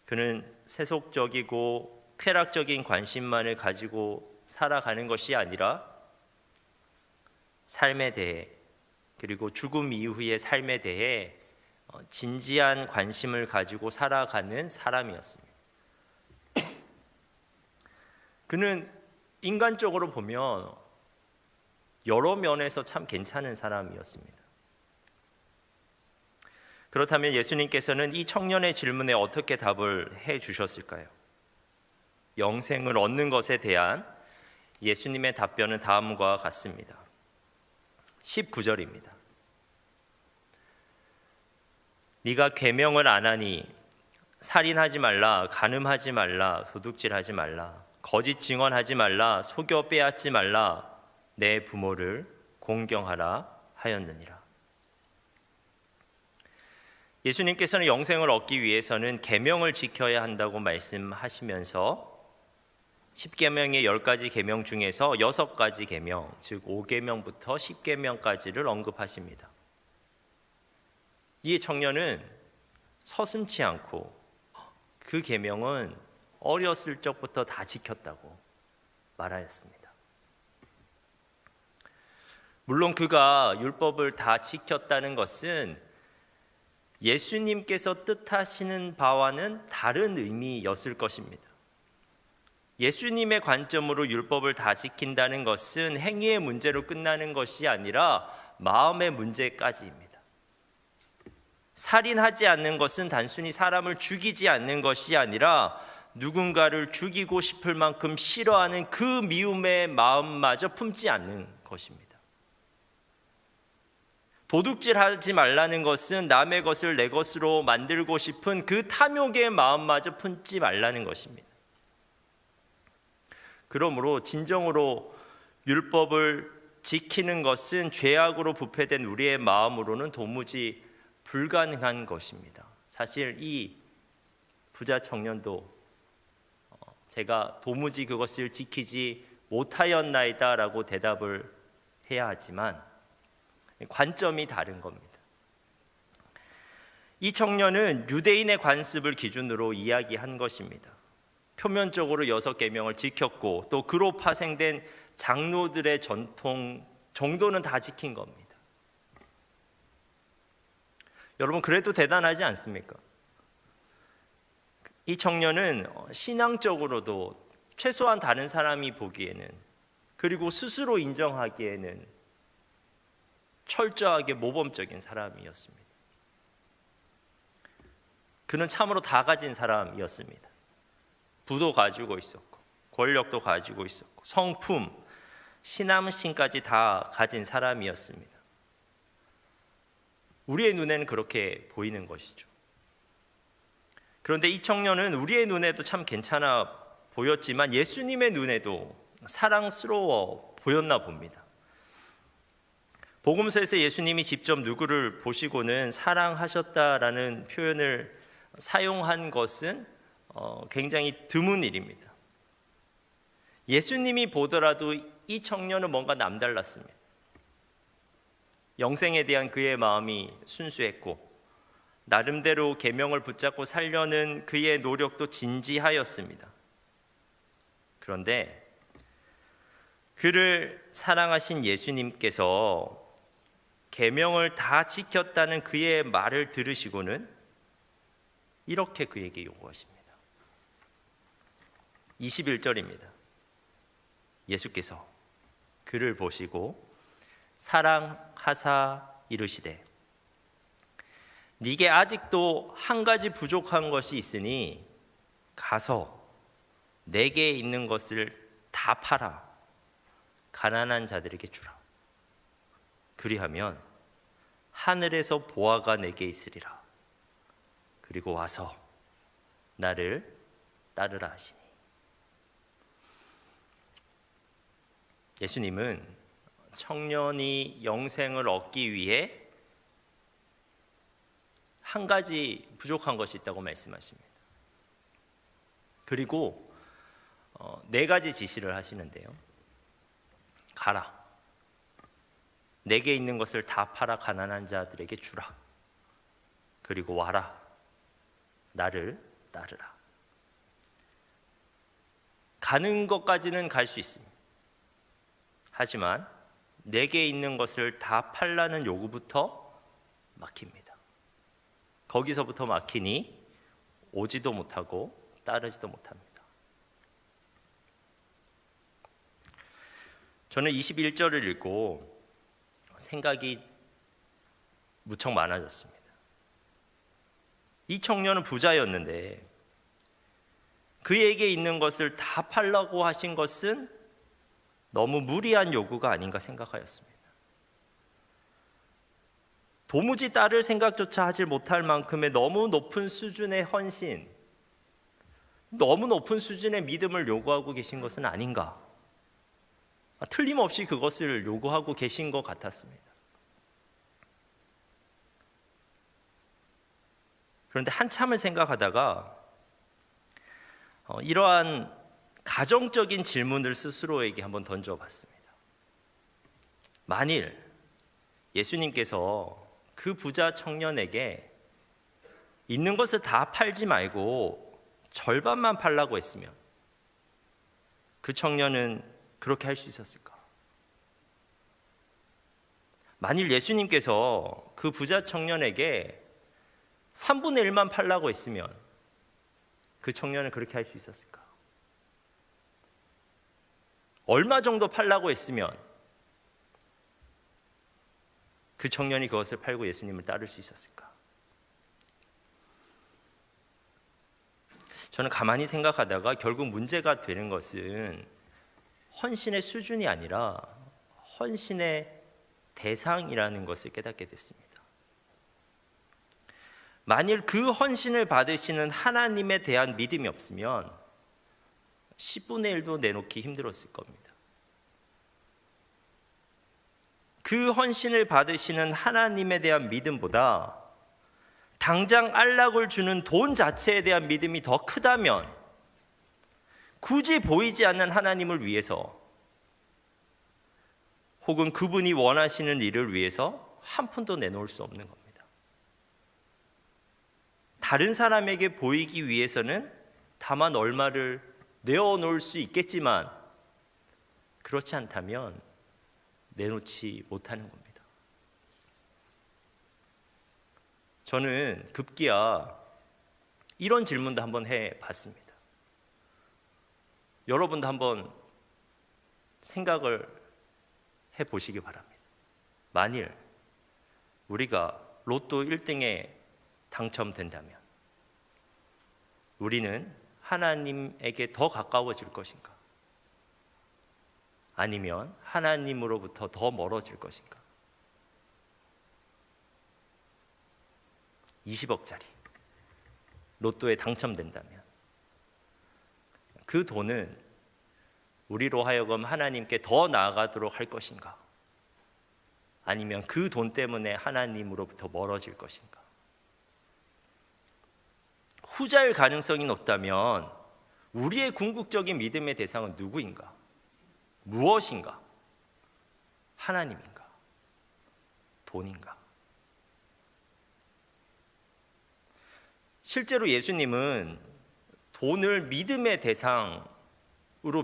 그는 세속적이고 쾌락적인 관심만을 가지고 살아가는 것이 아니라 삶에 대해, 그리고 죽음 이후의 삶에 대해 진지한 관심을 가지고 살아가는 사람이었습니다. 그는 인간적으로 보면 여러 면에서 참 괜찮은 사람이었습니다. 그렇다면 예수님께서는 이 청년의 질문에 어떻게 답을 해 주셨을까요? 영생을 얻는 것에 대한 예수님의 답변은 다음과 같습니다. 19절입니다. 네가 계명을 안 하니 살인하지 말라, 간음하지 말라, 도둑질하지 말라, 거짓 증언하지 말라, 속여 빼앗지 말라, 내 부모를 공경하라 하였느니라. 예수님께서는 영생을 얻기 위해서는 계명을 지켜야 한다고 말씀하시면서 10계명의 10가지 계명 중에서 6가지 계명, 즉 5계명부터 10계명까지를 언급하십니다. 이 청년은 서슴지 않고 그 계명은 어렸을 적부터 다 지켰다고 말하였습니다. 물론 그가 율법을 다 지켰다는 것은 예수님께서 뜻하시는 바와는 다른 의미였을 것입니다. 예수님의 관점으로 율법을 다 지킨다는 것은 행위의 문제로 끝나는 것이 아니라 마음의 문제까지입니다. 살인하지 않는 것은 단순히 사람을 죽이지 않는 것이 아니라 누군가를 죽이고 싶을 만큼 싫어하는 그 미움의 마음마저 품지 않는 것입니다. 도둑질하지 말라는 것은 남의 것을 내 것으로 만들고 싶은 그 탐욕의 마음마저 품지 말라는 것입니다. 그러므로 진정으로 율법을 지키는 것은 죄악으로 부패된 우리의 마음으로는 도무지 불가능한 것입니다. 사실 이 부자 청년도 제가 도무지 그것을 지키지 못하였나이다라고 대답을 해야 하지만 관점이 다른 겁니다. 이 청년은 유대인의 관습을 기준으로 이야기한 것입니다. 표면적으로 6계명을 지켰고 또 그로 파생된 장로들의 전통 정도는 다 지킨 겁니다. 여러분, 그래도 대단하지 않습니까? 이 청년은 신앙적으로도 최소한 다른 사람이 보기에는, 그리고 스스로 인정하기에는 철저하게 모범적인 사람이었습니다. 그는 참으로 다 가진 사람이었습니다. 부도 가지고 있었고, 권력도 가지고 있었고, 성품, 신앙심까지 다 가진 사람이었습니다. 우리의 눈에는 그렇게 보이는 것이죠. 그런데 이 청년은 우리의 눈에도 참 괜찮아 보였지만 예수님의 눈에도 사랑스러워 보였나 봅니다. 복음서에서 예수님이 직접 누구를 보시고는 사랑하셨다라는 표현을 사용한 것은 굉장히 드문 일입니다. 예수님이 보더라도 이 청년은 뭔가 남달랐습니다. 영생에 대한 그의 마음이 순수했고 나름대로 계명을 붙잡고 살려는 그의 노력도 진지하였습니다. 그런데 그를 사랑하신 예수님께서 계명을 다 지켰다는 그의 말을 들으시고는 이렇게 그에게 요구하십니다. 21절입니다. 예수께서 그를 보시고 사랑하사 이르시되 네게 아직도 한 가지 부족한 것이 있으니 가서 내게 있는 것을 다 팔아 가난한 자들에게 주라. 그리하면 하늘에서 보화가 내게 있으리라. 그리고 와서 나를 따르라 하시니. 예수님은 청년이 영생을 얻기 위해 한 가지 부족한 것이 있다고 말씀하십니다. 그리고 4가지 지시를 하시는데요. 가라. 내게 있는 것을 다 팔아 가난한 자들에게 주라. 그리고 와라. 나를 따르라. 가는 것까지는 갈 수 있습니다. 하지만 내게 있는 것을 다 팔라는 요구부터 막힙니다. 거기서부터 막히니 오지도 못하고 따르지도 못합니다. 저는 21절을 읽고 생각이 무척 많아졌습니다. 이 청년은 부자였는데 그에게 있는 것을 다 팔라고 하신 것은 너무 무리한 요구가 아닌가 생각하였습니다. 도무지 따를 생각조차 하지 못할 만큼의 너무 높은 수준의 헌신, 너무 높은 수준의 믿음을 요구하고 계신 것은 아닌가? 틀림없이 그것을 요구하고 계신 것 같았습니다. 그런데 한참을 생각하다가 이러한 가정적인 질문을 스스로에게 한번 던져봤습니다. 만일 예수님께서 그 부자 청년에게 있는 것을 다 팔지 말고 절반만 팔라고 했으면 그 청년은 그렇게 할 수 있었을까? 만일 예수님께서 그 부자 청년에게 3분의 1만 팔라고 했으면 그 청년은 그렇게 할 수 있었을까? 얼마 정도 팔라고 했으면 그 청년이 그것을 팔고 예수님을 따를 수 있었을까? 저는 가만히 생각하다가 결국 문제가 되는 것은 헌신의 수준이 아니라 헌신의 대상이라는 것을 깨닫게 됐습니다. 만일 그 헌신을 받으시는 하나님에 대한 믿음이 없으면 10분의 1도 내놓기 힘들었을 겁니다. 그 헌신을 받으시는 하나님에 대한 믿음보다 당장 안락을 주는 돈 자체에 대한 믿음이 더 크다면 굳이 보이지 않는 하나님을 위해서 혹은 그분이 원하시는 일을 위해서 한 푼도 내놓을 수 없는 겁니다. 다른 사람에게 보이기 위해서는 다만 얼마를 내어놓을 수 있겠지만 그렇지 않다면 내놓지 못하는 겁니다. 저는 급기야 이런 질문도 한번 해봤습니다. 여러분도 한번 생각을 해보시기 바랍니다. 만일 우리가 로또 1등에 당첨된다면 우리는 하나님에게 더 가까워질 것인가? 아니면 하나님으로부터 더 멀어질 것인가? 20억짜리 로또에 당첨된다면 그 돈은 우리로 하여금 하나님께 더 나아가도록 할 것인가? 아니면 그 돈 때문에 하나님으로부터 멀어질 것인가? 후자일 가능성이 높다면 우리의 궁극적인 믿음의 대상은 누구인가? 무엇인가? 하나님인가? 돈인가? 실제로 예수님은 돈을 믿음의 대상으로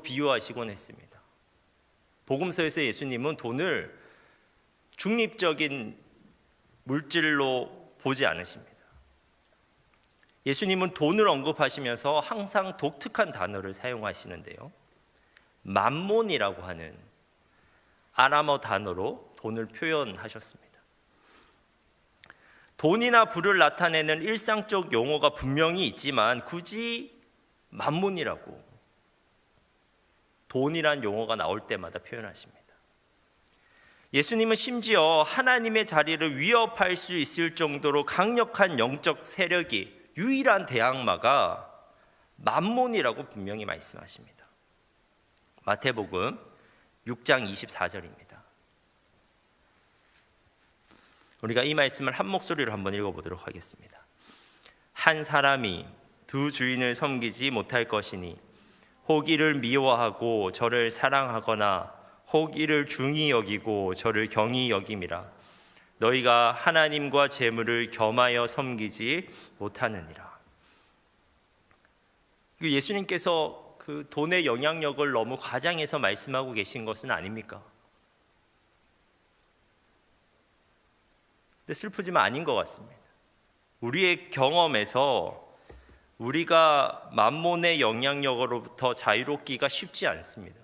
비유하시곤 했습니다. 복음서에서 예수님은 돈을 중립적인 물질로 보지 않으십니다. 예수님은 돈을 언급하시면서 항상 독특한 단어를 사용하시는데요. 맘몬이라고 하는 아람어 단어로 돈을 표현하셨습니다. 돈이나 부를 나타내는 일상적 용어가 분명히 있지만 굳이 맘몬이라고 돈이란 용어가 나올 때마다 표현하십니다. 예수님은 심지어 하나님의 자리를 위협할 수 있을 정도로 강력한 영적 세력이 유일한 대항마가 맘몬이라고 분명히 말씀하십니다. 마태복음 6장 24절입니다. 우리가 이 말씀을 한 목소리로 한번 읽어보도록 하겠습니다. 한 사람이 두 주인을 섬기지 못할 것이니 혹 이를 미워하고 저를 사랑하거나 혹 이를 중히 여기고 저를 경히 여김이라. 너희가 하나님과 재물을 겸하여 섬기지 못하느니라. 예수님께서 그 돈의 영향력을 너무 과장해서 말씀하고 계신 것은 아닙니까? 근데 슬프지만 아닌 것 같습니다. 우리의 경험에서 우리가 만몬의 영향력으로부터 자유롭기가 쉽지 않습니다.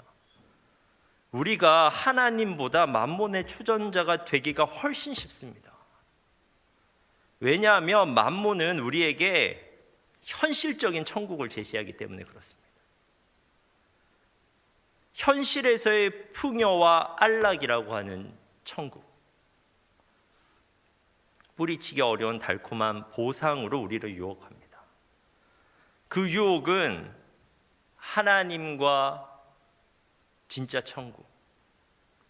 우리가 하나님보다 만몬의 추종자가 되기가 훨씬 쉽습니다. 왜냐하면 만몬은 우리에게 현실적인 천국을 제시하기 때문에 그렇습니다. 현실에서의 풍요와 안락이라고 하는 천국, 뿌리치기 어려운 달콤한 보상으로 우리를 유혹합니다. 그 유혹은 하나님과 진짜 천국,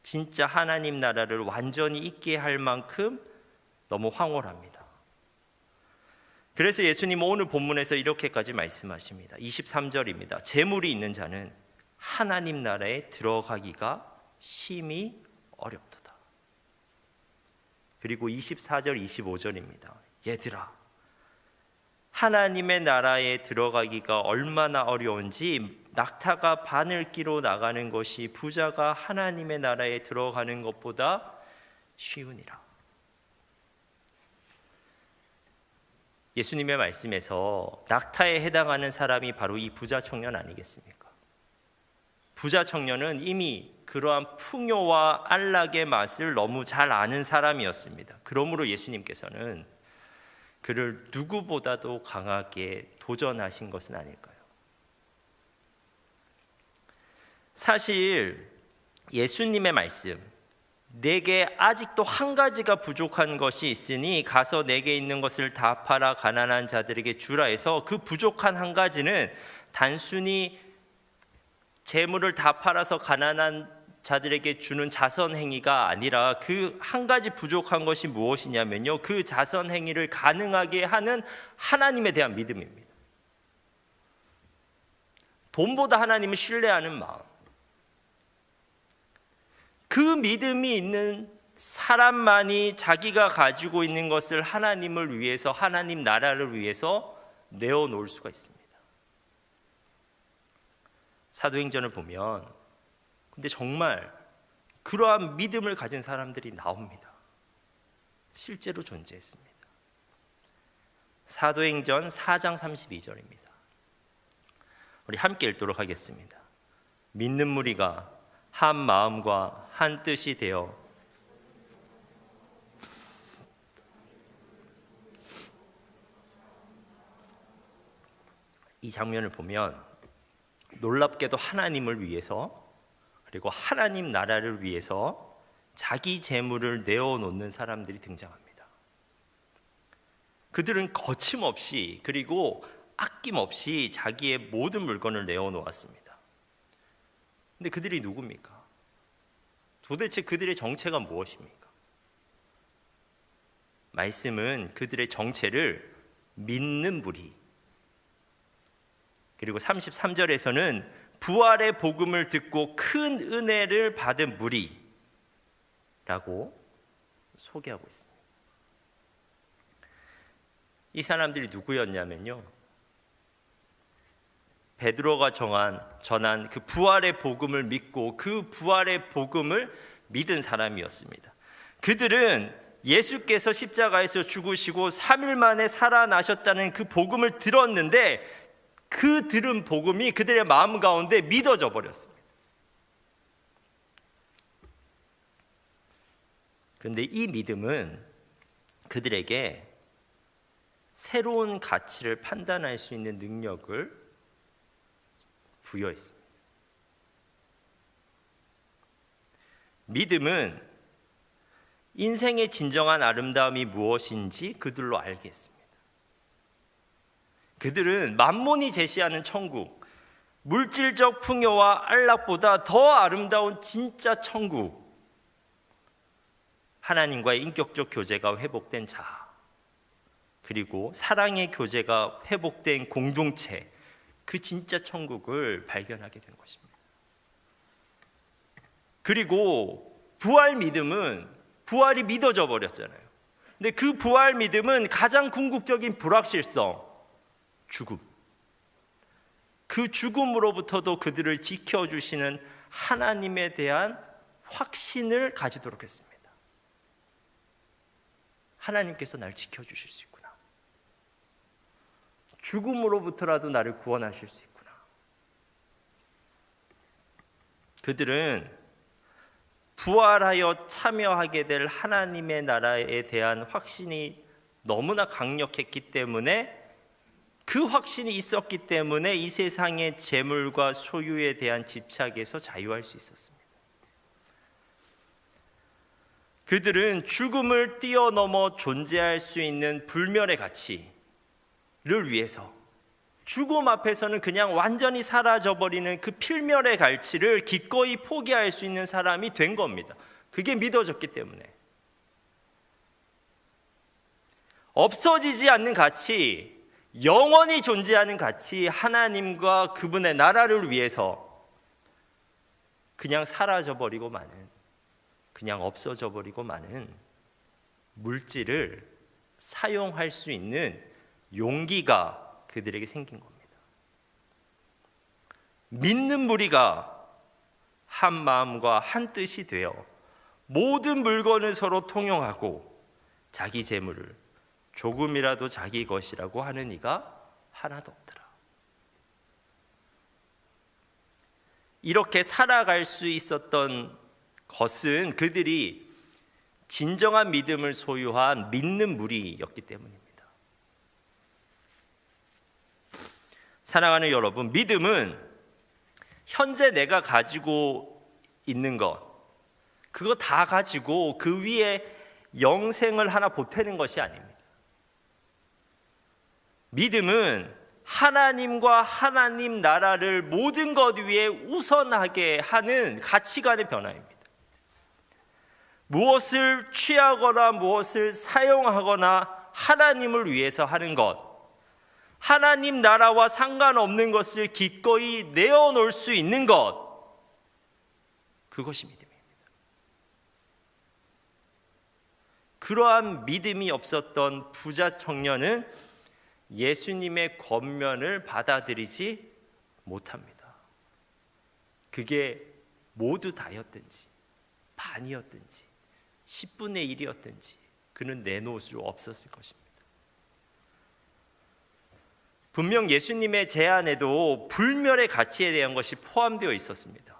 진짜 하나님 나라를 완전히 잊게 할 만큼 너무 황홀합니다. 그래서 예수님은 오늘 본문에서 이렇게까지 말씀하십니다. 23절입니다. 재물이 있는 자는 하나님 나라에 들어가기가 심히 어렵도다. 그리고 24절, 25절입니다. 얘들아, 하나님의 나라에 들어가기가 얼마나 어려운지 낙타가 바늘 끼로 나가는 것이 부자가 하나님의 나라에 들어가는 것보다 쉬우니라. 예수님의 말씀에서 낙타에 해당하는 사람이 바로 이 부자 청년 아니겠습니까? 부자 청년은 이미 그러한 풍요와 안락의 맛을 너무 잘 아는 사람이었습니다. 그러므로 예수님께서는 그를 누구보다도 강하게 도전하신 것은 아닐까요? 사실 예수님의 말씀, 내게 아직도 한 가지가 부족한 것이 있으니 가서 내게 있는 것을 다 팔아 가난한 자들에게 주라 해서 그 부족한 한 가지는 단순히 재물을 다 팔아서 가난한 자들에게 주는 자선 행위가 아니라 그 한 가지 부족한 것이 무엇이냐면요, 그 자선 행위를 가능하게 하는 하나님에 대한 믿음입니다. 돈보다 하나님을 신뢰하는 마음, 그 믿음이 있는 사람만이 자기가 가지고 있는 것을 하나님을 위해서, 하나님 나라를 위해서 내어놓을 수가 있습니다. 사도행전을 보면 근데 정말 그러한 믿음을 가진 사람들이 나옵니다. 실제로 존재했습니다. 사도행전 4장 32절입니다. 우리 함께 읽도록 하겠습니다. 믿는 무리가 한 마음과 한 뜻이 되어 이 장면을 보면 놀랍게도 하나님을 위해서 그리고 하나님 나라를 위해서 자기 재물을 내어놓는 사람들이 등장합니다. 그들은 거침없이 그리고 아낌없이 자기의 모든 물건을 내어놓았습니다. 근데 그들이 누굽니까? 도대체 그들의 정체가 무엇입니까? 말씀은 그들의 정체를 믿는 무리, 그리고 33절에서는 부활의 복음을 듣고 큰 은혜를 받은 무리라고 소개하고 있습니다. 이 사람들이 누구였냐면요, 베드로가 전한 그 부활의 복음을 믿고 그 부활의 복음을 믿은 사람이었습니다. 그들은 예수께서 십자가에서 죽으시고 3일 만에 살아나셨다는 그 복음을 들었는데 그 들은 복음이 그들의 마음 가운데 믿어져 버렸습니다. 그런데 이 믿음은 그들에게 새로운 가치를 판단할 수 있는 능력을 부여했습니다. 믿음은 인생의 진정한 아름다움이 무엇인지 그들로 알게 했습니다. 그들은 만몬이 제시하는 천국, 물질적 풍요와 안락보다 더 아름다운 진짜 천국, 하나님과의 인격적 교제가 회복된 자아, 그리고 사랑의 교제가 회복된 공동체, 그 진짜 천국을 발견하게 된 것입니다. 그리고 부활 믿음은 부활이 믿어져 버렸잖아요. 근데 그 부활 믿음은 가장 궁극적인 불확실성, 죽음. 그 죽음으로부터도 그들을 지켜주시는 하나님에 대한 확신을 가지도록 했습니다. 하나님께서 날 지켜주실 수 있구나. 죽음으로부터라도 나를 구원하실 수 있구나. 그들은 부활하여 참여하게 될 하나님의 나라에 대한 확신이 너무나 강력했기 때문에, 그 확신이 있었기 때문에 이 세상의 재물과 소유에 대한 집착에서 자유할 수 있었습니다. 그들은 죽음을 뛰어넘어 존재할 수 있는 불멸의 가치를 위해서, 죽음 앞에서는 그냥 완전히 사라져버리는 그 필멸의 가치를 기꺼이 포기할 수 있는 사람이 된 겁니다. 그게 믿어졌기 때문에. 없어지지 않는 가치, 영원히 존재하는 가치, 하나님과 그분의 나라를 위해서 그냥 사라져버리고 마는, 그냥 없어져 버리고 마는 물질을 사용할 수 있는 용기가 그들에게 생긴 겁니다. 믿는 무리가 한 마음과 한 뜻이 되어 모든 물건을 서로 통용하고 자기 재물을 조금이라도 자기 것이라고 하는 이가 하나도 없더라. 이렇게 살아갈 수 있었던 것은 그들이 진정한 믿음을 소유한 믿는 무리였기 때문입니다. 사랑하는 여러분, 믿음은 현재 내가 가지고 있는 것, 그거 다 가지고 그 위에 영생을 하나 보태는 것이 아닙니다. 믿음은 하나님과 하나님 나라를 모든 것 위에 우선하게 하는 가치관의 변화입니다. 무엇을 취하거나 무엇을 사용하거나 하나님을 위해서 하는 것, 하나님 나라와 상관없는 것을 기꺼이 내어놓을 수 있는 것, 그것이 믿음입니다. 그러한 믿음이 없었던 부자 청년은 예수님의 권면을 받아들이지 못합니다. 그게 모두 다였든지 반이었든지 10분의 1이었든지 그는 내놓을 수 없었을 것입니다. 분명 예수님의 제안에도 불멸의 가치에 대한 것이 포함되어 있었습니다.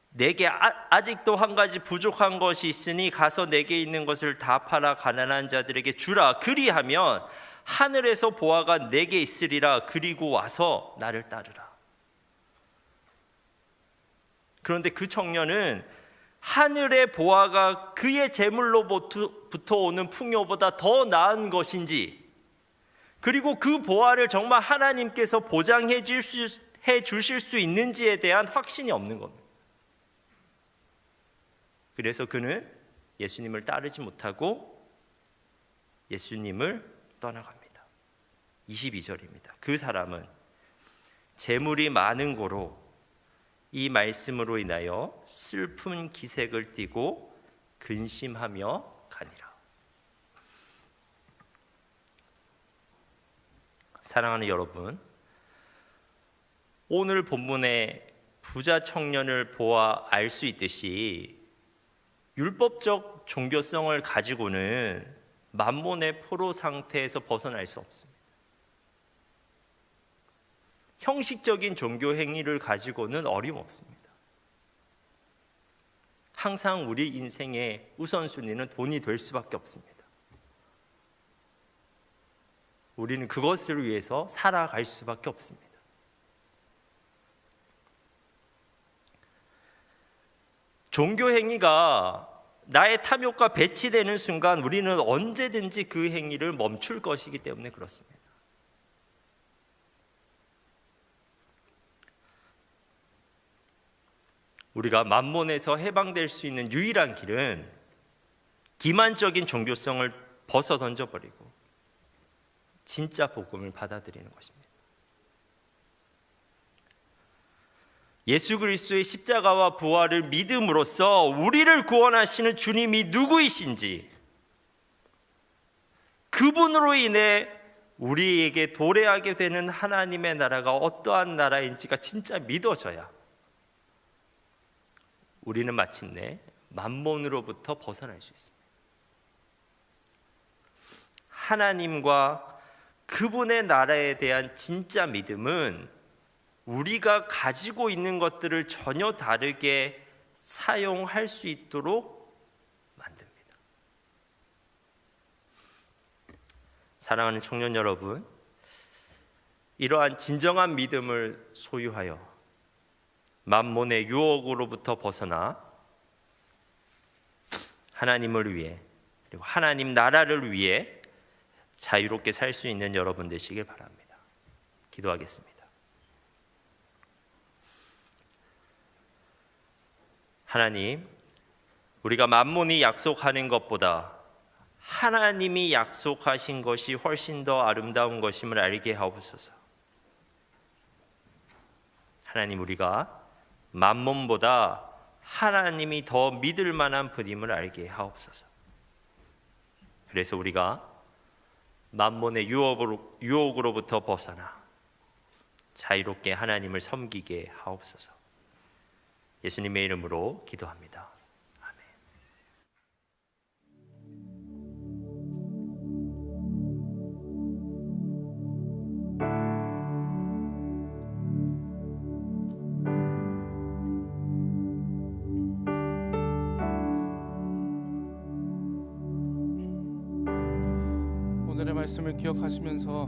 내게 아직도 한 가지 부족한 것이 있으니 가서 내게 있는 것을 다 팔아 가난한 자들에게 주라. 그리하면 하늘에서 보화가 내게 있으리라. 그리고 와서 나를 따르라. 그런데 그 청년은 하늘의 보화가 그의 재물로부터 오는 풍요보다 더 나은 것인지, 그리고 그 보화를 정말 하나님께서 보장해 주실 수 있는지에 대한 확신이 없는 겁니다. 그래서 그는 예수님을 따르지 못하고 예수님을 떠나갑니다. 22절입니다. 그 사람은 재물이 많은 고로 이 말씀으로 인하여 슬픈 기색을 띠고 근심하며 가니라. 사랑하는 여러분, 오늘 본문의 부자 청년을 보아 알 수 있듯이 율법적 종교성을 가지고는 만몬의 포로 상태에서 벗어날 수 없습니다. 형식적인 종교 행위를 가지고는 어림없습니다. 항상 우리 인생의 우선순위는 돈이 될 수밖에 없습니다. 우리는 그것을 위해서 살아갈 수밖에 없습니다. 종교 행위가 나의 탐욕과 배치되는 순간 우리는 언제든지 그 행위를 멈출 것이기 때문에 그렇습니다. 우리가 만몬에서 해방될 수 있는 유일한 길은 기만적인 종교성을 벗어 던져버리고 진짜 복음을 받아들이는 것입니다. 예수 그리스도의 십자가와 부활을 믿음으로써 우리를 구원하시는 주님이 누구이신지, 그분으로 인해 우리에게 도래하게 되는 하나님의 나라가 어떠한 나라인지가 진짜 믿어져야 우리는 마침내 만몬으로부터 벗어날 수 있습니다. 하나님과 그분의 나라에 대한 진짜 믿음은 우리가 가지고 있는 것들을 전혀 다르게 사용할 수 있도록 만듭니다. 사랑하는 청년 여러분, 이러한 진정한 믿음을 소유하여 만몬의 유혹으로부터 벗어나 하나님을 위해, 그리고 하나님 나라를 위해 자유롭게 살 수 있는 여러분 되시길 바랍니다. 기도하겠습니다. 하나님, 우리가 만몬이 약속하는 것보다 하나님이 약속하신 것이 훨씬 더 아름다운 것임을 알게 하옵소서. 하나님, 우리가 만몬보다 하나님이 더 믿을 만한 분임을 알게 하옵소서. 그래서 우리가 만몬의 유혹으로부터 벗어나 자유롭게 하나님을 섬기게 하옵소서. 예수님의 이름으로 기도합니다. 아멘. 오늘의 말씀을 기억하시면서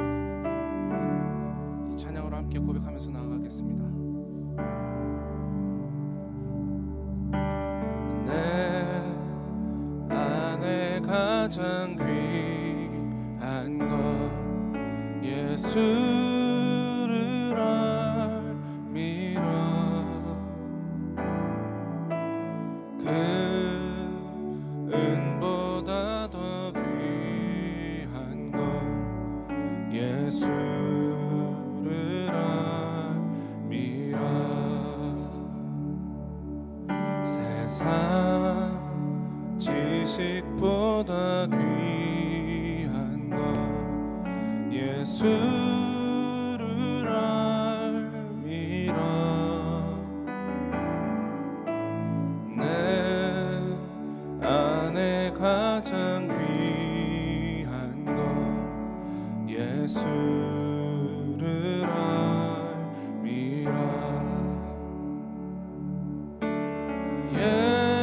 이 찬양으로 함께 고백하면서 나아가겠습니다. 내 안에 가장 귀한 것 예수를 알미라. 그 은보다 더 귀한 것 예수를 알미라. 세상 지식보다 귀한 것 예수를 알미라. 내 안에 가장 귀한 것 예수를 알미라.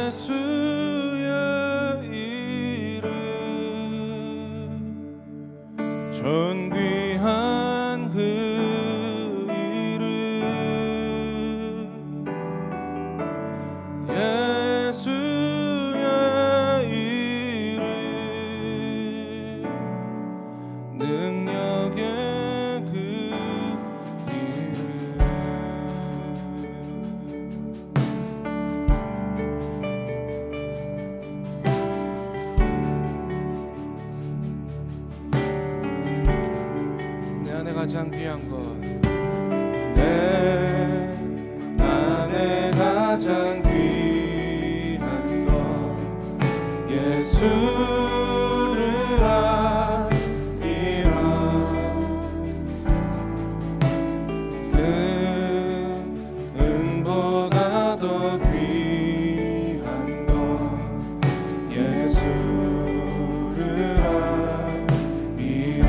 예수의 이름 존귀한 그 이름 예수의 이름 능력의 그 이름. 내 안에 가장 귀한 것 내 안에 가장 귀한 것 예수를 알미라. 그 은보다 더 귀한 것 예수를 알미라.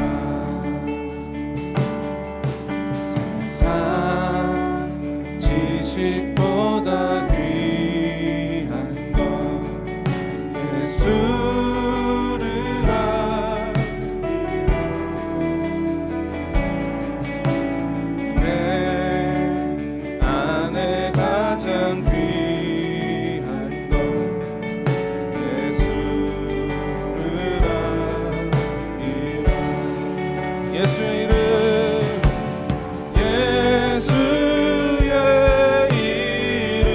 세상 지식보다 귀한 것 예수를 알미라. 내 안에 가장 귀한 것 예수를 알미라. 예수의 이름 예수의 이름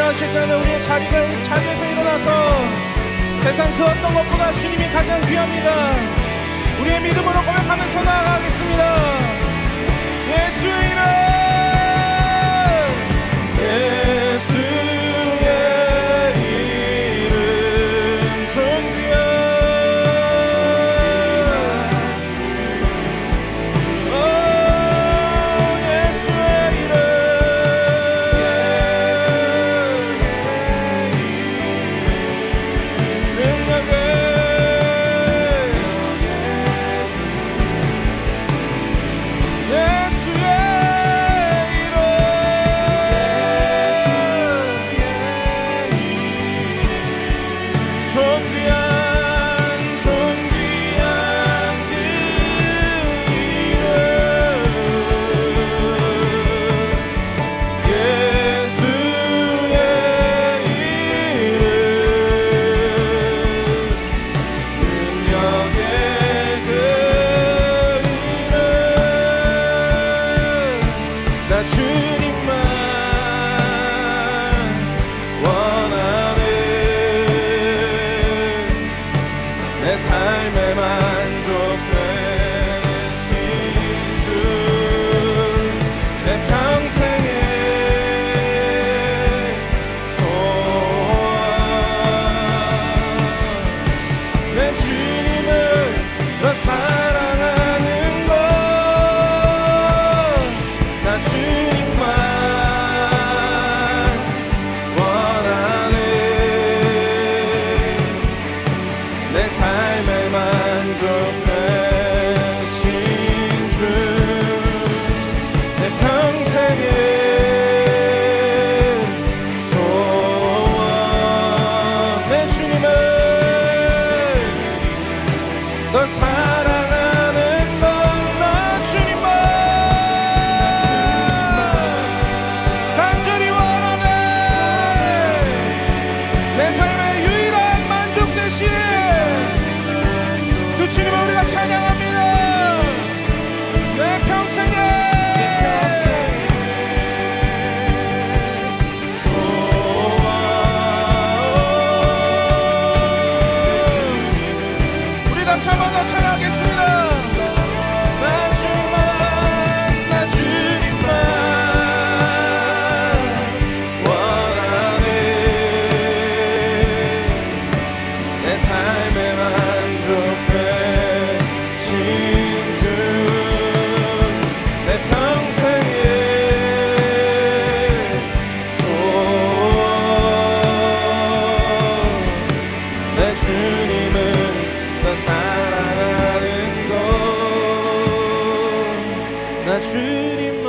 하실 때는 우리의 자리에서 일어나서 세상 그 어떤 것보다 주님이 가장 귀합니다. 우리의 믿음으로 고백하면서 나아가겠습니다. 예수의 이름, 예수의 이름 존귀한 예수의 이름, 능력의 주님만 원하는 내 삶에 만족되신 주, 내 평생의 소원, 내 주님을 더 사랑하는 것, 나 주님만 원하는 내 삶에 만족되신 주, 내 평생의 소원, 내 주님을 더 사랑하는 것, 나 주님만 간절히 원하네. 내 삶의 유일한 만족 되신 그 주님을 우리가 찬양합니다. 내 평생의 소원, 우리 다시 한 번 더 찬양하겠습니다. 나 주님만, 나 주님만 원하네. 내 삶에 만족되신 주, 내 평생의 소원, 내 주님을 더 사랑하는 것, 나 주님만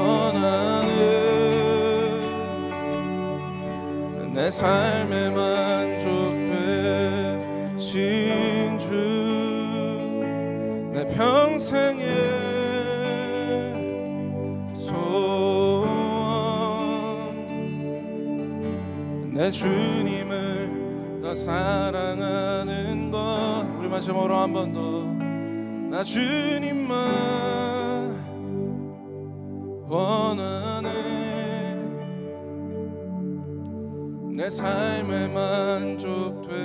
원하는 내 삶에 만족되신 주, 내 평생의 소원, 내 주님을 더 사랑하는 것, 우리 마지막으로 한 번 더, 나 주님만 원하네. 내 삶에 만족되신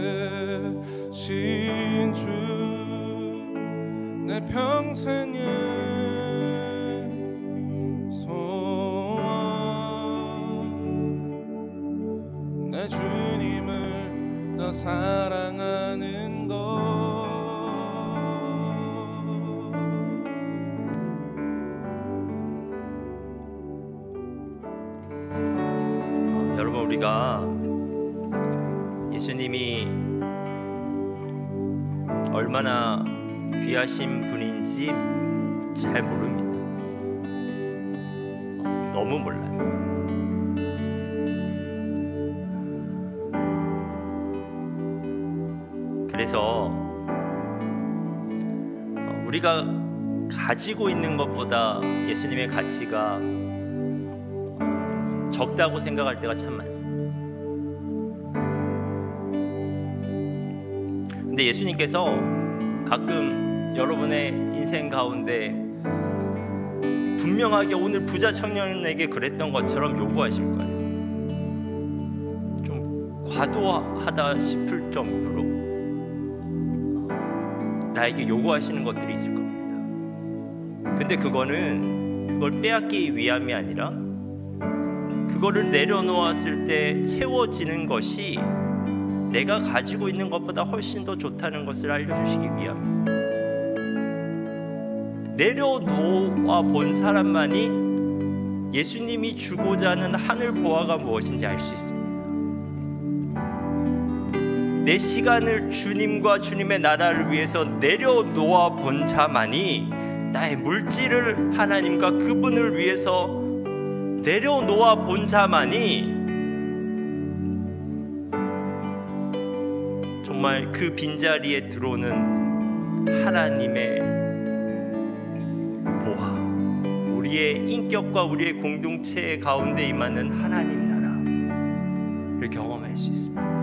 주, 내 평생의 소원, 내 주님을 더 사랑하는 것. 여러분, 우리가 예수님이 얼마나 귀하신 분인지 잘 모릅니다. 너무 몰라요. 그래서 우리가 가지고 있는 것보다 예수님의 가치가 적다고 생각할 때가 참 많습니다. 근데 예수님께서 가끔 여러분의 인생 가운데 분명하게 오늘 부자 청년에게 그랬던 것처럼 요구하실 거예요. 좀 과도하다 싶을 정도로 나에게 요구하시는 것들이 있을 겁니다. 근데 그걸 빼앗기 위함이 아니라 그거를 내려놓았을 때 채워지는 것이 내가 가지고 있는 것보다 훨씬 더 좋다는 것을 알려주시기 위함입니다. 내려놓아 본 사람만이 예수님이 주고자 하는 하늘 보화가 무엇인지 알 수 있습니다. 내 시간을 주님과 주님의 나라를 위해서 내려놓아 본 자만이 나의 물질을 하나님과 그분을 위해서 내려놓아 본 자만이 정말 그 빈자리에 들어오는 하나님의 보화, 우리의 인격과 우리의 공동체 가운데 임하는 하나님 나라를 경험할 수 있습니다.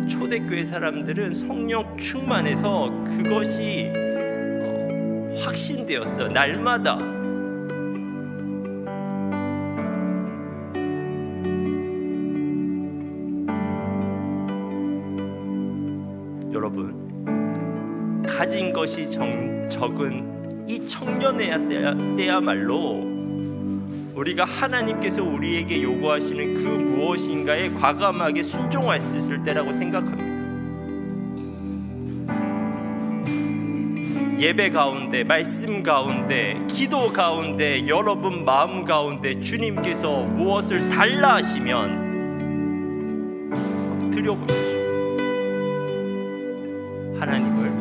초대교회 사람들은 성령 충만해서 그것이 확신되었어요. 날마다 여러분, 가진 것이 적은 이 청년의 때야말로 우리가 하나님께서 우리에게 요구하시는 그 무엇인가에 과감하게 순종할 수 있을 때라고 생각합니다. 예배 가운데, 말씀 가운데, 기도 가운데, 여러분 마음 가운데 주님께서 무엇을 달라 하시면 드려보십시오. 하나님을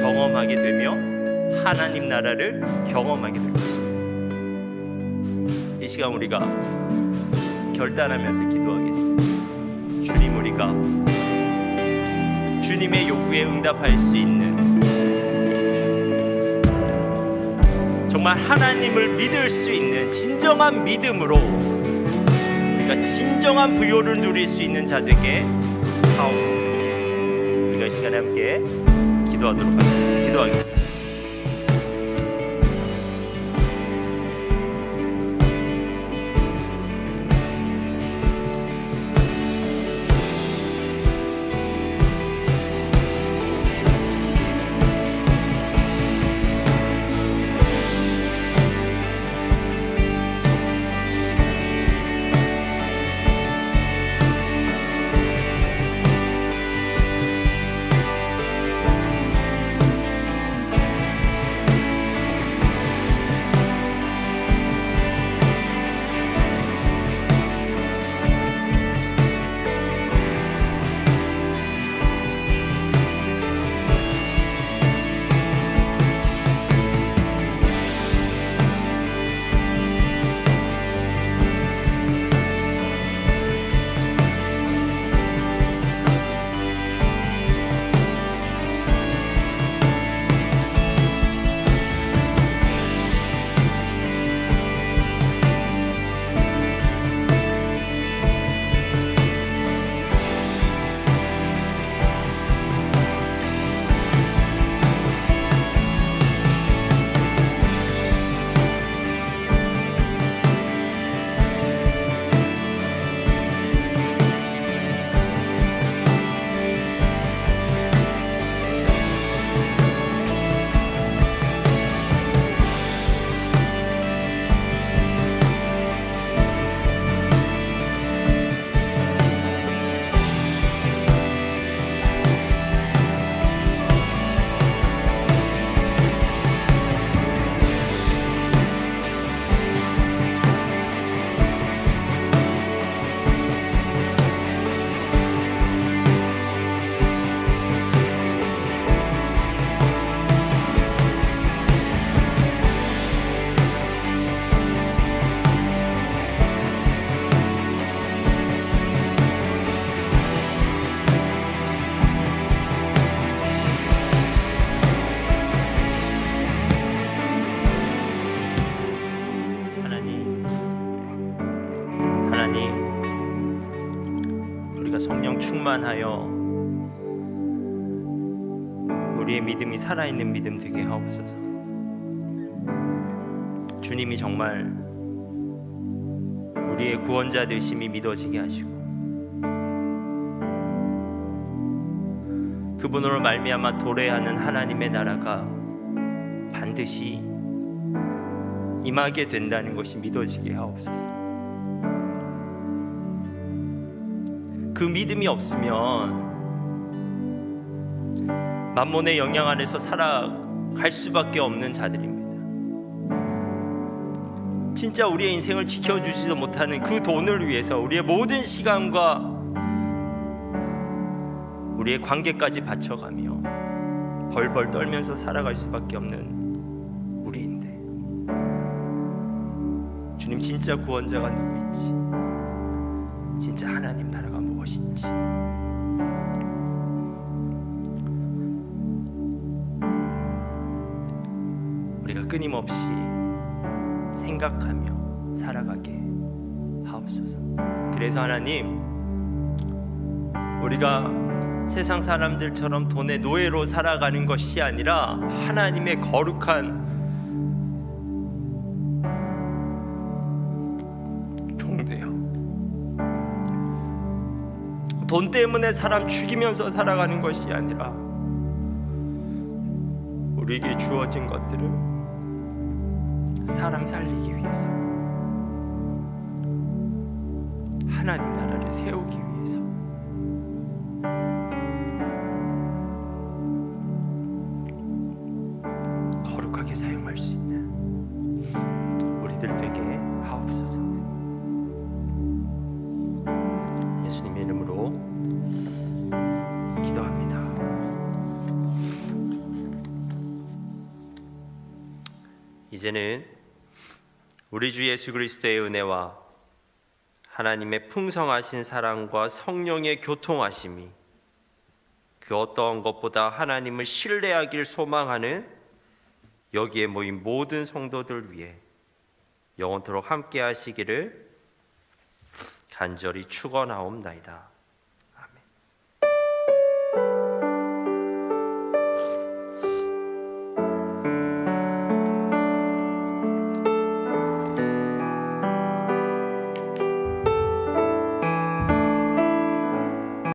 경험하게 되며 하나님 나라를 경험하게 될 것입니다. 이 시간 우리가 결단하면서 기도하겠습니다. 주님, 우리가 주님의 요구에 응답할 수 있는 정말 하나님을 믿을 수 있는 진정한 믿음으로 우리가 진정한 부요를 누릴 수 있는 자 되게 하옵소서. 우리가 이 시간에 함께 기도하도록 하겠습니다. 기도하겠습니다. 성령 충만하여 우리의 믿음이 살아있는 믿음 되게 하옵소서. 주님이 정말 우리의 구원자 되심이 믿어지게 하시고 그분으로 말미암아 도래하는 하나님의 나라가 반드시 임하게 된다는 것이 믿어지게 하옵소서. 그 믿음이 없으면 만몬의 영향 안에서 살아갈 수밖에 없는 자들입니다. 진짜 우리의 인생을 지켜주지도 못하는 그 돈을 위해서 우리의 모든 시간과 우리의 관계까지 바쳐가며 벌벌 떨면서 살아갈 수밖에 없는 우리인데, 주님 진짜 구원자가 누구인지, 진짜 하나님 나라가 무엇인지 우리가 끊임없이 생각하며 살아가게 하옵소서. 그래서 하나님, 우리가 세상 사람들처럼 돈의 노예로 살아가는 것이 아니라 하나님의 거룩한 종되어 돈 때문에 사람 죽이면서 살아가는 것이 아니라 우리에게 주어진 것들을 사람 살리기 위해서, 하나님 나라를 세우기 위해서 거룩하게 사용할 수 있는 우리들 되게 하옵소서. 예수님 이름으로 기도합니다. 이제는 우리 주 예수 그리스도의 은혜와 하나님의 풍성하신 사랑과 성령의 교통하심이 그 어떠한 것보다 하나님을 신뢰하길 소망하는 여기에 모인 모든 성도들 위해 영원토록 함께 하시기를 간절히 축원하옵나이다.